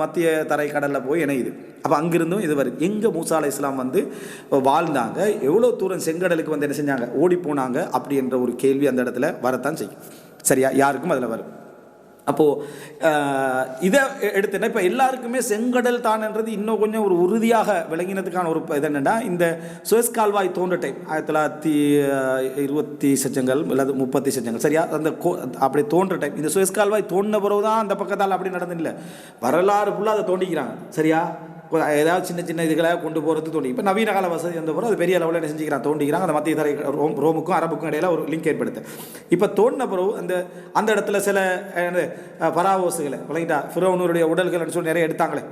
மத்திய தரை கடலில் போய் இணையுது. அப்போ அங்கிருந்தும் இது வருது. எங்கே மூசா அலைஹிஸ்ஸலாம் வந்து வாழ்ந்தாங்க, எவ்வளோ தூரம் செங்கடலுக்கு வந்து என்ன செஞ்சாங்க ஓடி போனாங்க அப்படி என்ற ஒரு கேள்வி அந்த இடத்துல வரத்தான் செய்யும். சரியா, யாருக்கும் அதில் வரும். அப்போது இதை எடுத்துனா இப்போ எல்லாருக்குமே செங்கடல் தான்ன்றது இன்னும் கொஞ்சம் ஒரு உறுதியாக விளங்கினதுக்கான ஒரு இது என்னென்னா, இந்த சுயஸ் கால்வாய் தோன்ற டைம் 1920 சச்சங்கள் அல்லது 30 சச்சங்கள் சரியா, அந்த அப்படி தோன்ற டைம் இந்த சுயஸ் கால்வாய் தோன்ற பிறகு தான் அந்த பக்கத்தால் அப்படி நடந்ததில்லை, வரலாறு ஃபுல்லாக அதை தோண்டிக்கிறாங்க. சரியா, ஏதாவது சின்ன சின்ன இதுகளாக கொண்டு போகிறது தோண்டி. இப்போ நவீன கால வசதி வந்த பிறகு அது பெரிய லெவலில் என்ன செஞ்சுக்கிறாங்க, தோண்டிக்கிறாங்க. அந்த மத்திய தரை ரோமுக்கும் அரபுக்கும் இடையில ஒரு லிங்க் ஏற்படுத்து. இப்போ தோண்டின பிறகு அந்த இடத்துல சில பராவோசுகளை விளங்கிட்டா ஃபிரௌனுடைய உடல்கள்னு சொல்லி நிறைய எடுத்தாங்களே,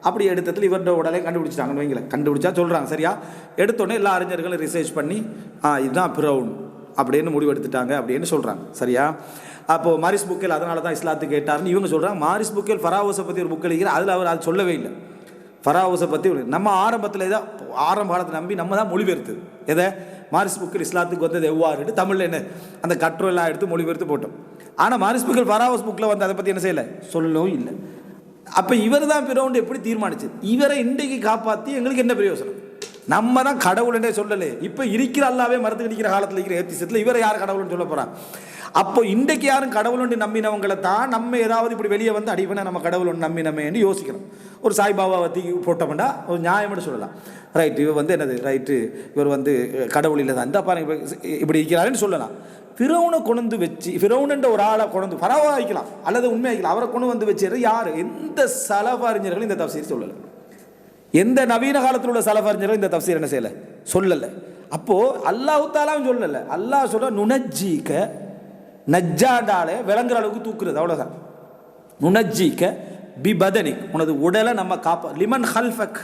அப்படி எடுத்ததில் இவருடைய உடலை கண்டுபிடிச்சிட்டாங்கன்னு வைங்கள. கண்டுபிடிச்சா சொல்கிறாங்க சரியா, எடுத்தோடனே எல்லா அறிஞர்களும் ரிசர்ச் பண்ணி இதுதான் ஃபிரௌன் அப்படின்னு முடிவு எடுத்துட்டாங்க அப்படின்னு சொல்கிறாங்க. சரியா, அப்போது மாரிஸ் புக்கேல் அதனால தான் இஸ்லாத்துக்கு கேட்டார்னு இவங்க சொல்கிறாங்க. மாரிஸ் புக்கேல் ஃபராவோஸை பற்றி ஒரு புக் எழுதிக்கிறார், அதில் அவர் அது சொல்லவே இல்லை. ஃபராவோஸை பற்றி நம்ம ஆரம்பத்தில் தான் ஆரம்ப காலத்தை நம்பி நம்ம தான் மொழிபெயர்த்து எதை மாரிஸ் புக்கேல் இஸ்லாத்துக்கு வந்தது எவ்வாறு தமிழில் என்ன அந்த கட்டுரையெல்லாம் எடுத்து மொழிபெயர்த்து போட்டோம். ஆனால் மாரிஸ் புக்கேல் ஃபராவோஸ் புக்கில் வந்து அதை பற்றி என்ன செய்யலை, சொல்லவும் இல்லை. அப்போ இவர் தான் ஃபிரௌன் எப்படி தீர்மானிச்சது, இவரை இன்றைக்கு காப்பாற்றி எங்களுக்கு என்ன பிரயோசனம், நம்ம தான் கடவுள்ன்றே சொல்லலை. இப்போ இருக்கிற அல்லாவே மரத்துக்கு நிற்கிற காலத்தில் இருக்கிற ஏத்திசத்தில் இவரை யார் கடவுள்னு சொல்ல போகிறான். அப்போ இன்றைக்கு யாரும் கடவுள் ஒன்று நம்பினவங்களை தான் நம்ம ஏதாவது இப்படி வெளியே வந்து அடிப்படை நம்ம கடவுள் ஒன்று நம்பினமேன்னு யோசிக்கிறோம். ஒரு சாய்பாபாவை தூக்கி போட்டோம்னா ஒரு நியாயம்னு சொல்லலாம். ரைட்டு, இவர் வந்து என்னது ரைட்டு, இவர் வந்து கடவுள் இல்லை தான் இந்த பாருங்க இப்படி இருக்கிறாருன்னு சொல்லலாம். ஃபிரௌனை கொண்டு வச்சு ஃபிரௌன்ன்ற ஒரு ஆளை கொண்டு பரவா வைக்கலாம் அல்லது உண்மை வைக்கலாம், அவரை கொண்டு வந்து வச்சு யார் எந்த சலஃப் அறிஞர்களும் இந்த தஃசீர் சொல்லலை. எந்த நவீன காலத்தில் உள்ள சலஃப் அறிஞர்களும் இந்த தஃசீர் என்ன செய்யலை, சொல்லலை. அப்போது அல்லாஹ் தாலாவும் சொல்லலை. அல்லாஹ் சொல்ற நுனஜ்ஜீக்க நஜ்ஜாண்டாலே விளங்குற அளவுக்கு தூக்குறது, அவ்வளோதான். நுனஜ்ஜீக்க பி பதனிக், உனது உடலை நம்ம காப்பா. லிமன் ஹல்ஃபக்,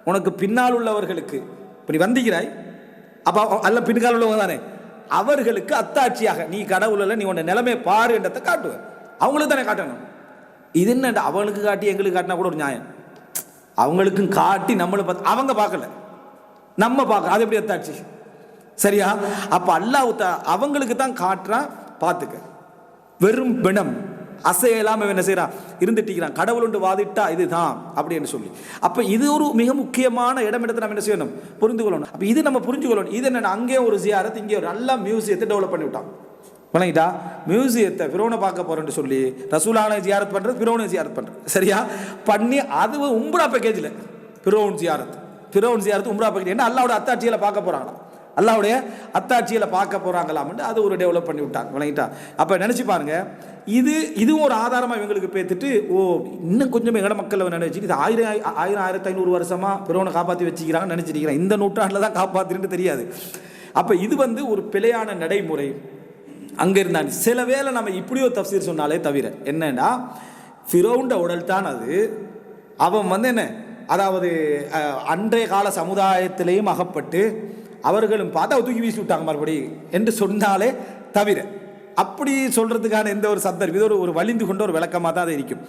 உனக்கு பின்னால் உள்ளவர்களுக்கு. இப்போ நீ வந்திக்கிறாய், அப்போ அல்ல பின்கால் உள்ளவங்க தானே, அவர்களுக்கு அத்தாட்சியாக நீ கடவுளில் நீ உன்னை நிலைமை பாரு என்றதை காட்டுவேன். அவங்களுக்கு தானே காட்டணும். இது என்ன அவங்களுக்கு காட்டி எங்களுக்கு காட்டினா கூட ஒரு நியாயம். அவங்களுக்கும் காட்டி நம்மளை பார்த்து அவங்க பார்க்கல, நம்ம பார்க்க, அது எப்படி அத்தாட்சி? சரியா, அப்போ அல்லாஹ் அவங்களுக்கு தான் காட்டுறான். பார்த்துக்க, வெறும் பிணம் அசையெல்லாம் என்ன செய்யறான் இருந்துட்டிக்கிறான், கடவுள் ஒன்று வாதிட்டா இதுதான் அப்படின்னு சொல்லி. அப்போ இது ஒரு மிக முக்கியமான இடத்தை நம்ம என்ன செய்யணும், புரிந்து கொள்ளணும். அப்போ இது நம்ம புரிஞ்சு கொள்ளணும். இது என்ன, அங்கே ஒரு ஜியாரத், இங்கே ஒரு நல்ல மியூசியத்தை டெவலப் பண்ணி விட்டான். வணங்கிட்டா மியூசியத்தை ஃபிரௌனை பார்க்க போறேன்னு சொல்லி ரசூலானை ஜியாரத் பண்ணுறது, ஃபிரௌனை ஜியாரத் பண்ணுறது. சரியா பண்ணி அது உம்ரா பேக்கேஜில் ஃபிரௌன் ஜியாரத் உம்ரா பேக்கேஜ். என்ன அல்லாவோட அத்தாட்சியில் பார்க்க போகிறாங்களா, அல்லாவுடைய அத்தாட்சியில் பார்க்க போகிறாங்களாம்ட்டு அது ஒரு டெவலப் பண்ணி விட்டாங்க. விளங்கிட்டா, அப்போ நினச்சி பாருங்க, இதுவும் ஒரு ஆதாரமாக இவங்களுக்கு பேத்துட்டு ஓ இன்னும் கொஞ்சம் எங்கட மக்கள் நினைச்சு இது 1500 வருஷமாக ஃபிரௌனை காப்பாற்றி வச்சுக்கிறாங்கன்னு நினச்சிருக்கிறேன். இந்த நூற்றாண்டில் தான் காப்பாற்றுன்னு தெரியாது. அப்போ இது வந்து ஒரு பிழையான நடைமுறை அங்கே இருந்தான். சில வேளை நம்ம இப்படியோ தஃசீர் சொன்னாலே தவிர என்னன்னா, ஃபிரௌன்ட உடல் தான் அது, அவன் வந்து என்ன, அதாவது அன்றைய கால சமுதாயத்திலேயும் அகப்பட்டு அவர்களும் பார்த்தா தூக்கி வீசி விட்டாங்க மறுபடி என்று சொன்னாலே தவிர அப்படி சொல்கிறதுக்கான எந்த ஒரு சந்தர்ப்பம், இது ஒரு வலிந்து கொண்ட ஒரு விளக்கமாக தான் அது இருக்கும்.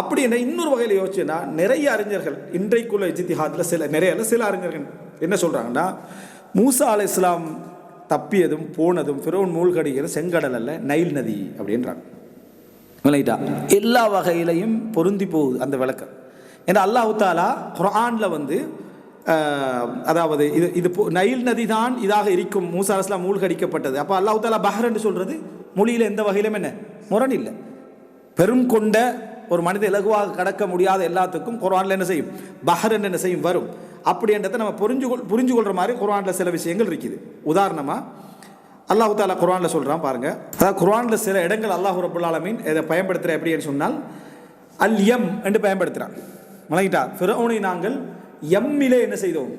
அப்படி என்ன இன்னொரு வகையில் யோசிச்சுன்னா, நிறைய அறிஞர்கள் இன்றைக்குள்ள இஜ்திஹாதில் சில அறிஞர்கள் என்ன சொல்கிறாங்கன்னா, மூசா அலைஹிஸ்ஸலாம் தப்பியதும் போனதும் ஃபிரௌன் மூழ்கடிக்கிறது செங்கடல் அல்ல நைல் நதி அப்படின்றாங்க. விளங்கிட்டா, எல்லா வகையிலையும் பொருந்தி போகுது அந்த விளக்கம். ஏன்னா அல்லாஹ் தஆலா குர்ஆனில் வந்து அதாவது இது நைல் நதி தான் இதாக இருக்கும், மூசா அலைஹிஸ்ஸலாம் மூழ்கடிக்கப்பட்டது. அப்போ அல்லாஹ் தஆலா பஹர் என்று சொல்கிறது மொழியில் எந்த வகையிலும் என்ன முரண் இல்லை. பெரும் கொண்ட ஒரு மனித இலகுவாக கடக்க முடியாத எல்லாத்துக்கும் குர்ஆனில் என்ன செய்யும், பஹர் என்ன செய்யும் வரும். அப்படின்றத நம்ம புரிஞ்சு கொள்கிற மாதிரி குர்ஆனில் சில விஷயங்கள் இருக்குது. உதாரணமாக அல்லாஹ் தாலா குர்ஆனில் சொல்கிறான் பாருங்கள். அதாவது குர்ஆனில் சில இடங்கள் அல்லாஹ் ரப்புல் ஆலமீன் இதை பயன்படுத்துகிற எப்படின்னு சொன்னால் அல் எம் என்று பயன்படுத்துகிறான். வணங்கிட்டா ஃபிரௌனை நாங்கள் எம்மிலே என்ன செய்தோம்,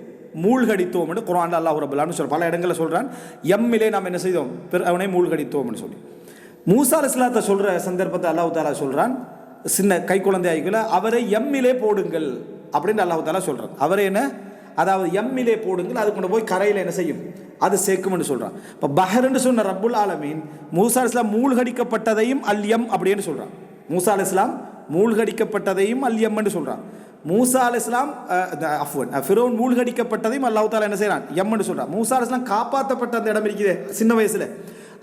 மூழ்கடித்தோம் என்று குர்ஆனில் அல்லாஹ் ரப்புல் ஆலமீன் சொல்கிறான். பல இடங்களில் சொல்கிறான் எம்மிலே நாம் என்ன செய்தோம், ஃபிரௌனை மூழ்கடித்தோம் என்று சொல்லி. மூசா அலைஹிஸ்ஸலாத்தை சொல்கிற சந்தர்ப்பத்தை அல்லாஹ் தாலா சொல்கிறான், சின்ன கை குழந்தை ஆகிக்கல அவரை எம்மிலே போடுங்கள் அப்படின்னு அல்லாஹ் தாலா சொல்கிறான். அவரை என்ன, அதாவது எம்மிலே போடுங்கள், அது கொண்டு போய் கரையில் என்ன செய்யும், அது சேர்க்கும்னு சொல்கிறான். இப்போ பஹர்ன்னு சொன்ன ரப்புல் ஆலமீன் மூசா அலைஹிஸ்ஸலாம் மூழ்கடிக்கப்பட்டதையும் அல் எம் அப்படின்னு சொல்கிறான். மூசா அலைஹிஸ்ஸலாம் மூழ்கடிக்கப்பட்டதையும் அல் எம்ன்னு சொல்கிறான். மூசா அலைஹிஸ்ஸலாம் ஃபிரௌன் மூழ்கடிக்கப்பட்டதையும் அல்லாஹ் தாலா என்ன செய்கிறான், எம்ன்னு சொல்கிறான். மூசா அலைஹிஸ்ஸலாம் காப்பாற்றப்பட்ட அந்த இடம் இருக்குது சின்ன வயசில்,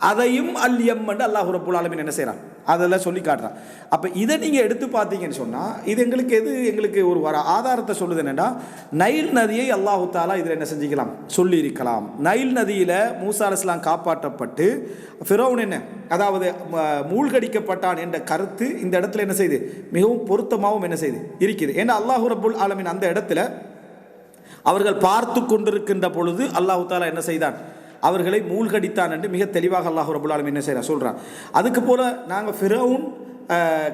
அதையும் அல் எம் என்று அல்லாஹ் ரப்புல் ஆலமீன் என்ன செய்கிறான், அதெல்லாம் சொல்லி காட்டுறான். அப்போ இதை நீங்கள் எடுத்து பார்த்தீங்கன்னு சொன்னால் இது எங்களுக்கு ஒரு ஆதாரத்தை சொல்லுது என்னென்னா, நைல் நதியை அல்லாஹு தாலா இதில் என்ன செஞ்சுக்கலாம், சொல்லி இருக்கலாம். நைல் நதியில் மூசா அலைஹிஸ்ஸலாம் காப்பாற்றப்பட்டு ஃபிரௌன் என்ன, அதாவது மூழ்கடிக்கப்பட்டான் என்ற கருத்து இந்த இடத்துல என்ன செய்யுது, மிகவும் பொருத்தமாகவும் என்ன செய்யுது இருக்குது. ஏன்னா அல்லாஹ் ரப்புல் ஆலமீன் அந்த இடத்துல அவர்கள் பார்த்து கொண்டிருக்கின்ற பொழுது அல்லாஹு தாலா என்ன செய்தான், அவர்களை மூழ்கடித்தான் என்று மிக தெளிவாக அல்லாஹ் ரப்புல் ஆலமீன் என்ன செய்கிறான் சொல்கிறான். அதுக்கு போல நாங்கள் ஃபிரௌன்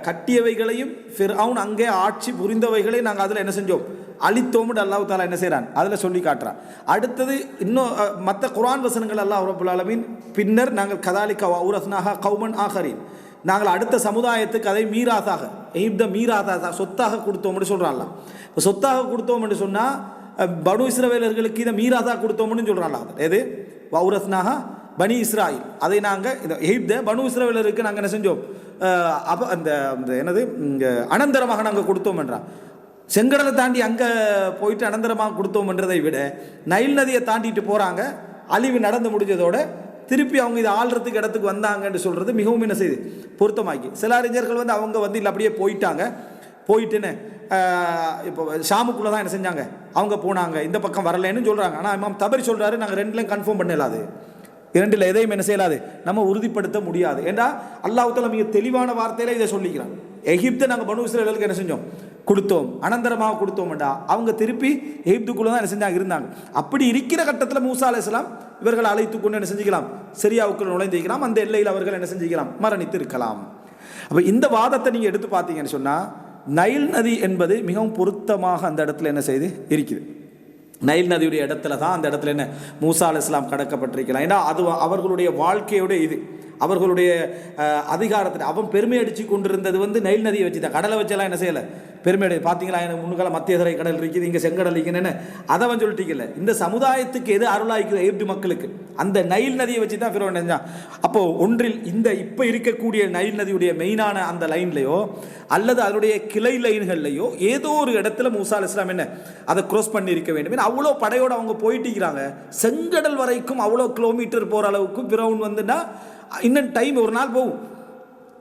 கட்டியவைகளையும் ஃபிரௌன் அங்கே ஆட்சி புரிந்தவைகளை நாங்கள் அதில் என்ன செஞ்சோம், அழித்தோம்னு அல்லாஹ் தாலா என்ன செய்கிறான், அதில் சொல்லி காட்டுறான். அடுத்தது இன்னும் மற்ற குர்ஆன் வசனங்கள் அல்லாஹ் ரப்புல் ஆலமீன் பின்னர் நாங்கள் கதாலிக வௌரஸ்னாஹா கௌமன் ஆகரின், நாங்கள் அடுத்த சமுதாயத்துக்கு அதை மீராதாக எகிப்த மீராதாக சொத்தாக கொடுத்தோம்னு சொல்கிறான்ல. இப்போ சொத்தாக கொடுத்தோம்னு சொன்னால் பனு இஸ்ரவேலர்களுக்கு இதை மீராதாக கொடுத்தோம்னு சொல்கிறான்ல. எது வௌரஸ்னாஹா பனி இஸ்ராயில், அதை நாங்கள் இந்த எகிப்த பனு இஸ்ரவேலருக்கு நாங்கள் என்ன செஞ்சோம், அப்போ அந்த என்னது அனந்தரமாக நாங்கள் கொடுத்தோம் என்றான். செங்கடலை தாண்டி அங்கே போயிட்டு அனந்தரமாக கொடுத்தோம்ன்றதை விட நைல் நதியை தாண்டிட்டு போகிறாங்க, அழிவு நடந்து முடிஞ்சதோட திருப்பி அவங்க இதை ஆள்றதுக்கு இடத்துக்கு வந்தாங்கன்னு சொல்கிறது மிகவும் என்ன செய்யுது, பொருத்தமாக்கி. சில அறிஞர்கள் அவங்க இல்லை அப்படியே போயிட்டுன்னு இப்போ ஷாமுக்குள்ளே தான் என்ன செஞ்சாங்க, அவங்க போனாங்க, இந்த பக்கம் வரலன்னு சொல்கிறாங்க. ஆனால் இமாம் தபரி சொல்கிறாரு, நாங்கள் ரெண்டுலையும் கன்ஃபார்ம் பண்ணலாது, இரண்டில் எதையும் என்ன செய்யலாது, நம்ம உறுதிப்படுத்த முடியாது. ஏன்னா அல்லாஹ் தஆலா மிக தெளிவான வார்த்தையில் இதை சொல்லிக்கிறான். எகிப்தை நாங்கள் பனு இஸ்ரவேலுக்கு என்ன செஞ்சோம், கொடுத்தோம், அனந்தரமாக கொடுத்தோம்டா. அவங்க திருப்பி எகிப்துக்குள்ளே தான் என்ன செஞ்சாங்க இருந்தாங்க. அப்படி இருக்கிற கட்டத்தில் மூசா அலைஹிஸ்ஸலாம் இவர்கள் அழைத்து கொண்டு என்ன செஞ்சுக்கலாம், சிரியாவுக்குள் நுழைந்திருக்கலாம், அந்த எல்லையில் அவர்கள் என்ன செஞ்சுக்கலாம், மரணித்து இருக்கலாம். அப்போ இந்த வாதத்தை நீங்கள் எடுத்து பார்த்தீங்கன்னு சொன்னால் நைல் நதி என்பது மிகவும் பொருத்தமாக அந்த இடத்துல என்ன செய்து இருக்குது. நைல் நதியுடைய இடத்துல தான் அந்த இடத்துல என்ன மூசா அலைஹிஸ்ஸலாம் கடக்கப்பட்டிருக்கலாம். ஏன்னா அது அவர்களுடைய வாழ்க்கையோட இது அவர்களுடைய அதிகாரத்தில் அவன் பெருமை அடித்து கொண்டிருந்தது நைல் நதியை வச்சு தான். கடலை வச்செல்லாம் என்ன செய்யலை, பெருமை அடி பார்த்தீங்களா, எனக்கு முன்னுக்கால மத்திய தரை கடல் இருக்குது, இங்கே செங்கடல் இருக்குன்னு அதை அவன் சொல்லிட்டீங்கல்ல. இந்த சமுதாயத்துக்கு எது அருளாய்க்குது எகிப்து மக்களுக்கு, அந்த நைல் நதியை வச்சு தான் ஃபிரௌன் நினைஞ்சான். அப்போது ஒன்றில் இந்த இப்போ இருக்கக்கூடிய நைல் நதியுடைய மெயினான அந்த லைன்லையோ அல்லது அதனுடைய கிளை லைன்கள்லையோ ஏதோ ஒரு இடத்துல மூசா அலைஹிஸ்ஸலாம் என்ன அதை க்ராஸ் பண்ணி இருக்க வேண்டும். ஏன்னா அவ்வளோ படையோடு அவங்க போயிட்டு இருக்கிறாங்க, செங்கடல் வரைக்கும் அவ்வளோ கிலோமீட்டர் போகிற அளவுக்கு ஃபிரௌன் வந்துன்னா இன்னும் டைம் ஒரு நாள் போகும்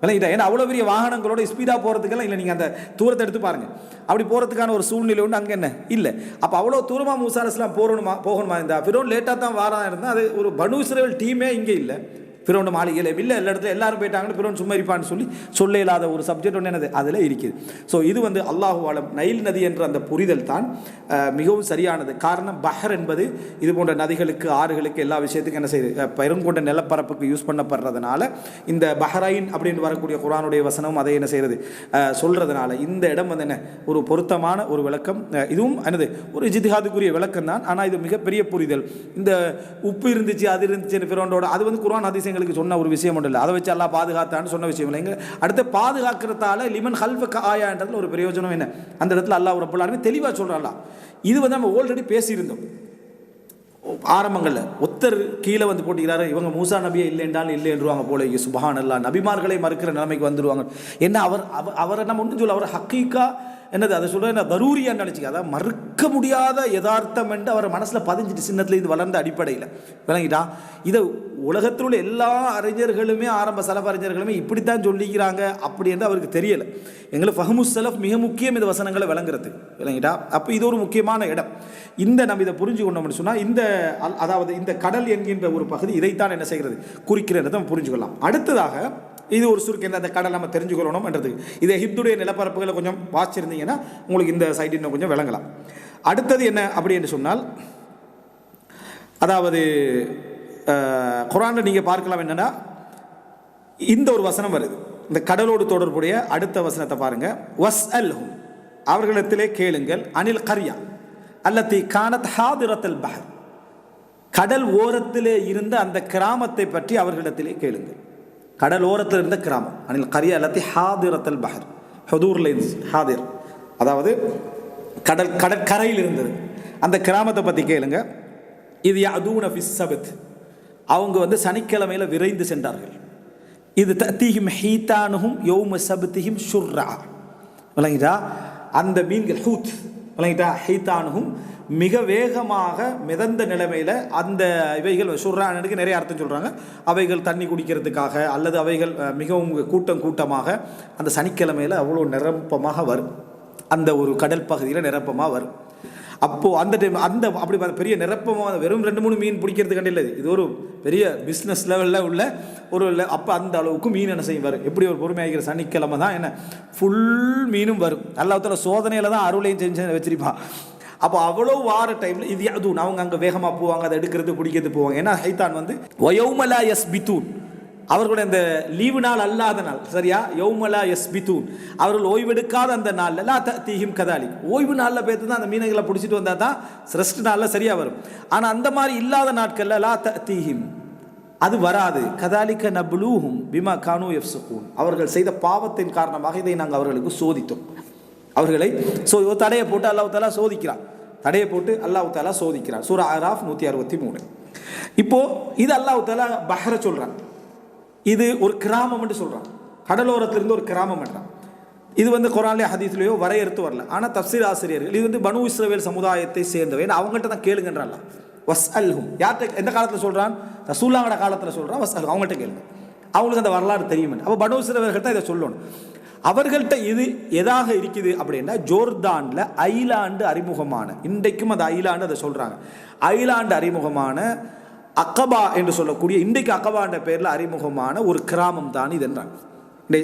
இல்லைங்களா. ஏன்னா அவ்வளோ பெரிய வாகனங்களோட ஸ்பீடாக போகிறதுக்கெல்லாம் இல்லை. நீங்கள் அந்த தூரத்தை எடுத்து பாருங்கள், அப்படி போகிறதுக்கான ஒரு சூழ்நிலை ஒன்று அங்கே என்ன இல்லை. அப்போ அவ்வளோ தூரமாக மூசா அலைஹிஸ்ஸலாம் போகணுமா இருந்தால் ஃபிரௌன் லேட்டாக தான் வாராக இருந்தால் அது ஒரு பனு இஸ்ரவேல் டீமே இங்கே இல்லை. ஃபிரௌன் மாளிகையில் இல்லை, எல்லா இடத்துல எல்லாரும் போயிட்டாங்கன்னு ஃபிரௌன் சும்மா இருப்பான்னு சொல்லி சொல்ல இல்லாத ஒரு சப்ஜெக்ட் ஒன்று என்னது அதில் இருக்குது. ஸோ இது அல்லாஹு ஆலம் நைல் நதி என்ற அந்த புரிதல் தான் மிகவும் சரியானது. காரணம் பஹர் என்பது இது போன்ற நதிகளுக்கு ஆறுகளுக்கு எல்லா விஷயத்துக்கும் என்ன செய்யுது, பெருங்கொண்ட நிலப்பரப்புக்கு யூஸ் பண்ணப்படுறதுனால இந்த பஹ்ரைன் அப்படின்னு வரக்கூடிய குர்ஆனுடைய வசனம் அதை என்ன செய்கிறது சொல்கிறதுனால இந்த இடம் என்ன ஒரு பொருத்தமான ஒரு விளக்கம். இதுவும் என்னது ஒரு ஜித்திஹாதுக்குரிய விளக்கம் தான். ஆனால் இது மிகப்பெரிய புரிதல். இந்த உப்பு இருந்துச்சு அது இருந்துச்சு ஃபிரௌனோட அது குர்ஆன் ஹதீஸ் எங்களுக்கு சொன்ன ஒரு விஷயம் ஒன்று இல்லை, அதை வச்சு அல்லாஹ் பாதுகாத்தான்னு சொன்ன விஷயம் இல்லை. எங்க அடுத்து பாதுகாக்கிறதால லிமன் ஹல்ஃபக ஆயான்றதுல ஒரு பிரயோஜனம் என்ன, அந்த இடத்துல அல்லாஹ் ரப்பல் ஆலமீன் தெளிவாக சொல்கிறான். இது நம்ம ஆல்ரெடி பேசியிருந்தோம் ஆரம்பங்களில். ஒருத்தர் கீழே போட்டிக்கிறாரு, இவங்க மூசா நபியை இல்லை என்றாலும் இல்லை என்றுவாங்க போல, சுப்ஹானல்லாஹ் நபிமார்களை மறுக்கிற நிலைமைக்கு வந்துடுவாங்க. என்ன அவரை நம்ம ஒன்றும் சொல்ல, அவர் ஹக்கீக்கா என்னது அதை சொல்கிற என்ன தரூரியான்னு நினச்சிக்க, அதாவது மறுக்க முடியாத யதார்த்தம் என்று அவர் மனசில் பதிஞ்சிட்டு சின்னத்தில் இது வளர்ந்த அடிப்படையில் விளங்கிட்டா. இதை உலகத்தில் உள்ள எல்லா அறிஞர்களுமே ஆரம்ப சலஃப் அறிஞர்களுமே இப்படித்தான் சொல்லிக்கிறாங்க அப்படி என்று அவருக்கு தெரியலை. எங்களுக்கு ஃபஹ்முஸ் சலஃப் மிக முக்கியம் இந்த வசனங்களை விளங்குறதுக்கு விளங்கிட்டா. அப்போ இது ஒரு முக்கியமான இடம். நம்ம இதை புரிஞ்சு கொண்டோம்னு சொன்னால் அதாவது இந்த கடல் என்கின்ற ஒரு பகுதி இதைத்தான் என்ன செய்கிறது குறிக்கிறத நம்ம புரிஞ்சுக்கொள்ளலாம். அடுத்ததாக இது ஒரு சுருக்கம், அந்த கடல் நம்ம தெரிஞ்சுக்கொள்ளணும் என்றது. இதை எகிப்துடைய நிலப்பரப்புகளை கொஞ்சம் வாசிச்சிருந்தீங்கன்னா உங்களுக்கு இந்த சைடு இன்னும் கொஞ்சம் விளங்கலாம். அடுத்தது என்ன அப்படி என்று சொன்னால், அதாவது குர்ஆனில் நீங்கள் பார்க்கலாம் என்னன்னா, இந்த ஒரு வசனம் வருது, இந்த கடலோடு தொடர்புடைய அடுத்த வசனத்தை பாருங்க. வஸ்அல்ஹும், அவர்களிடத்திலே கேளுங்கள், அனில் கர்யா அல்லத்தி கானத் ஹாதிரத்தல் பஹர், கடல் ஓரத்திலே இருந்த அந்த கிராமத்தை பற்றி அவர்களிடத்திலே கேளுங்கள். கடல் ஓரத்தில் இருந்த கிராமம், அனில் கர்யா அல்லத்தி ஹாதிரத்தல் பஹர், ஹுதூர்ல ஹாதிர், அதாவது கடற்கரையில் இருந்தது அந்த கிராமத்தை பற்றி கேளுங்க. இது யஅதூன ஃபிஸ் சபத், அவங்க வந்து சனிக்கிழமையில் விரைந்து சென்றார்கள். இது தத்தீஹிம் ஹீதானுஹும் யௌம சபத்திஹிம் ஷுர்ரா, விளங்கிட்டா, அந்த மீன்கள் ஹூத், விளங்கிட்டா, ஹீதானுஹும் மிக வேகமாக மிதந்த நிலைமையில் அந்த இவைகள் ஷுர்ரானுக்கு நிறைய அர்த்தம் சொல்கிறாங்க. அவைகள் தண்ணி குடிக்கிறதுக்காக அல்லது அவைகள் மிகவும் கூட்டமாக அந்த சனிக்கிழமையில் அவ்வளோ நிரப்பமாக வரும், அந்த ஒரு கடல் பகுதியில் நிரப்பமாக வரும். அப்போது அந்த டைம் அந்த அப்படி பெரிய நிரப்பமாக வெறும் 2-3 மீன் பிடிக்கிறது கண்டு இல்லை, இது ஒரு பெரிய பிஸ்னஸ் லெவலில் உள்ள ஒரு அப்போ அந்த அளவுக்கு மீன் என்ன செய்யும் வரும். எப்படி ஒரு பொறுமையாகிற சனிக்கிழமை தான் என்ன ஃபுல் மீனும் வரும். அல்லாஹ்வுத்தாலா சோதனையில் தான் அருளையும் செஞ்சு வச்சிருப்பான். அப்போ அவ்வளோ வார டைமில் இது அதுவும் அவங்க அங்கே வேகமாக போவாங்க, அதை எடுக்கிறது பிடிக்கிறது போவாங்க. ஏன்னா ஹைத்தான் வந்து வயௌமலா யஸ்பிதூன், அவர்களுடைய அந்த லீவு நாள் அல்லாத நாள், சரியா, யௌமலா யஸ்பிதூன், அவர்கள் ஓய்வெடுக்காத அந்த நாளில் லா தஅதீஹிம் கதாலிக், ஓய்வு நாளில் பேர்த்து தான் அந்த மீனங்களை பிடிச்சிட்டு வந்தால் தான் ரெஸ்ட் நாளில் சரியாக வரும். ஆனால் அந்த மாதிரி இல்லாத நாட்களில் லா தஅதீஹிம், அது வராது. கதாலிக்க நப்லூஹும் பிமா கானூ யஃப்ஸுகூன், அவர்கள் செய்த பாவத்தின் காரணமாக இதை நாங்கள் அவர்களுக்கு சோதித்தோம். அவர்களை தடையை போட்டு அல்லாஹ் சோதிக்கிறான், தடையை போட்டு அல்லாஹ் சோதிக்கிறான். சூரா அராஃப் 163. இப்போ இது அல்லாஹ் பஹ்ர சொல்றான், இது ஒரு கிராமம் என்று சொல்றான், கடலோரத்திலிருந்து ஒரு கிராமம் என்றான். இது வந்து குர்ஆன்லயோ ஹதீஸ்லயோ வரையறுத்து வரல. ஆனால் தஃப்சீர் ஆசிரியர்கள் இது வந்து பனு இஸ்ரவேல் சமுதாயத்தை சேர்ந்தவை, அவங்கள்ட்ட தான் கேளுங்கன்றான். வஸ்அல்ஹும், யார்கிட்ட எந்த காலத்தில் சொல்றான்? ரசூலுல்லாஹ்வோட காலத்தில் சொல்றான். வஸ்அல், அவங்கள்ட்ட கேளுங்க, அவங்களுக்கு அந்த வரலாறு தெரியும். அப்போ பனு இஸ்ரவேல்கள் தான் இதை சொல்லணும். அவர்கள்ட்ட இது எதாக இருக்குது அப்படின்னா, ஜோர்தானில் ஐலாண்டு அறிமுகமான, இன்றைக்கும் அந்த ஐலாண்டு அதை சொல்கிறாங்க, ஐலாண்டு அறிமுகமான அக்கபா என்று சொல்லக்கூடிய, இன்றைக்கு அக்கபான்ற பேரில் அறிமுகமான ஒரு கிராமம் தான் இதுன்றாங்க.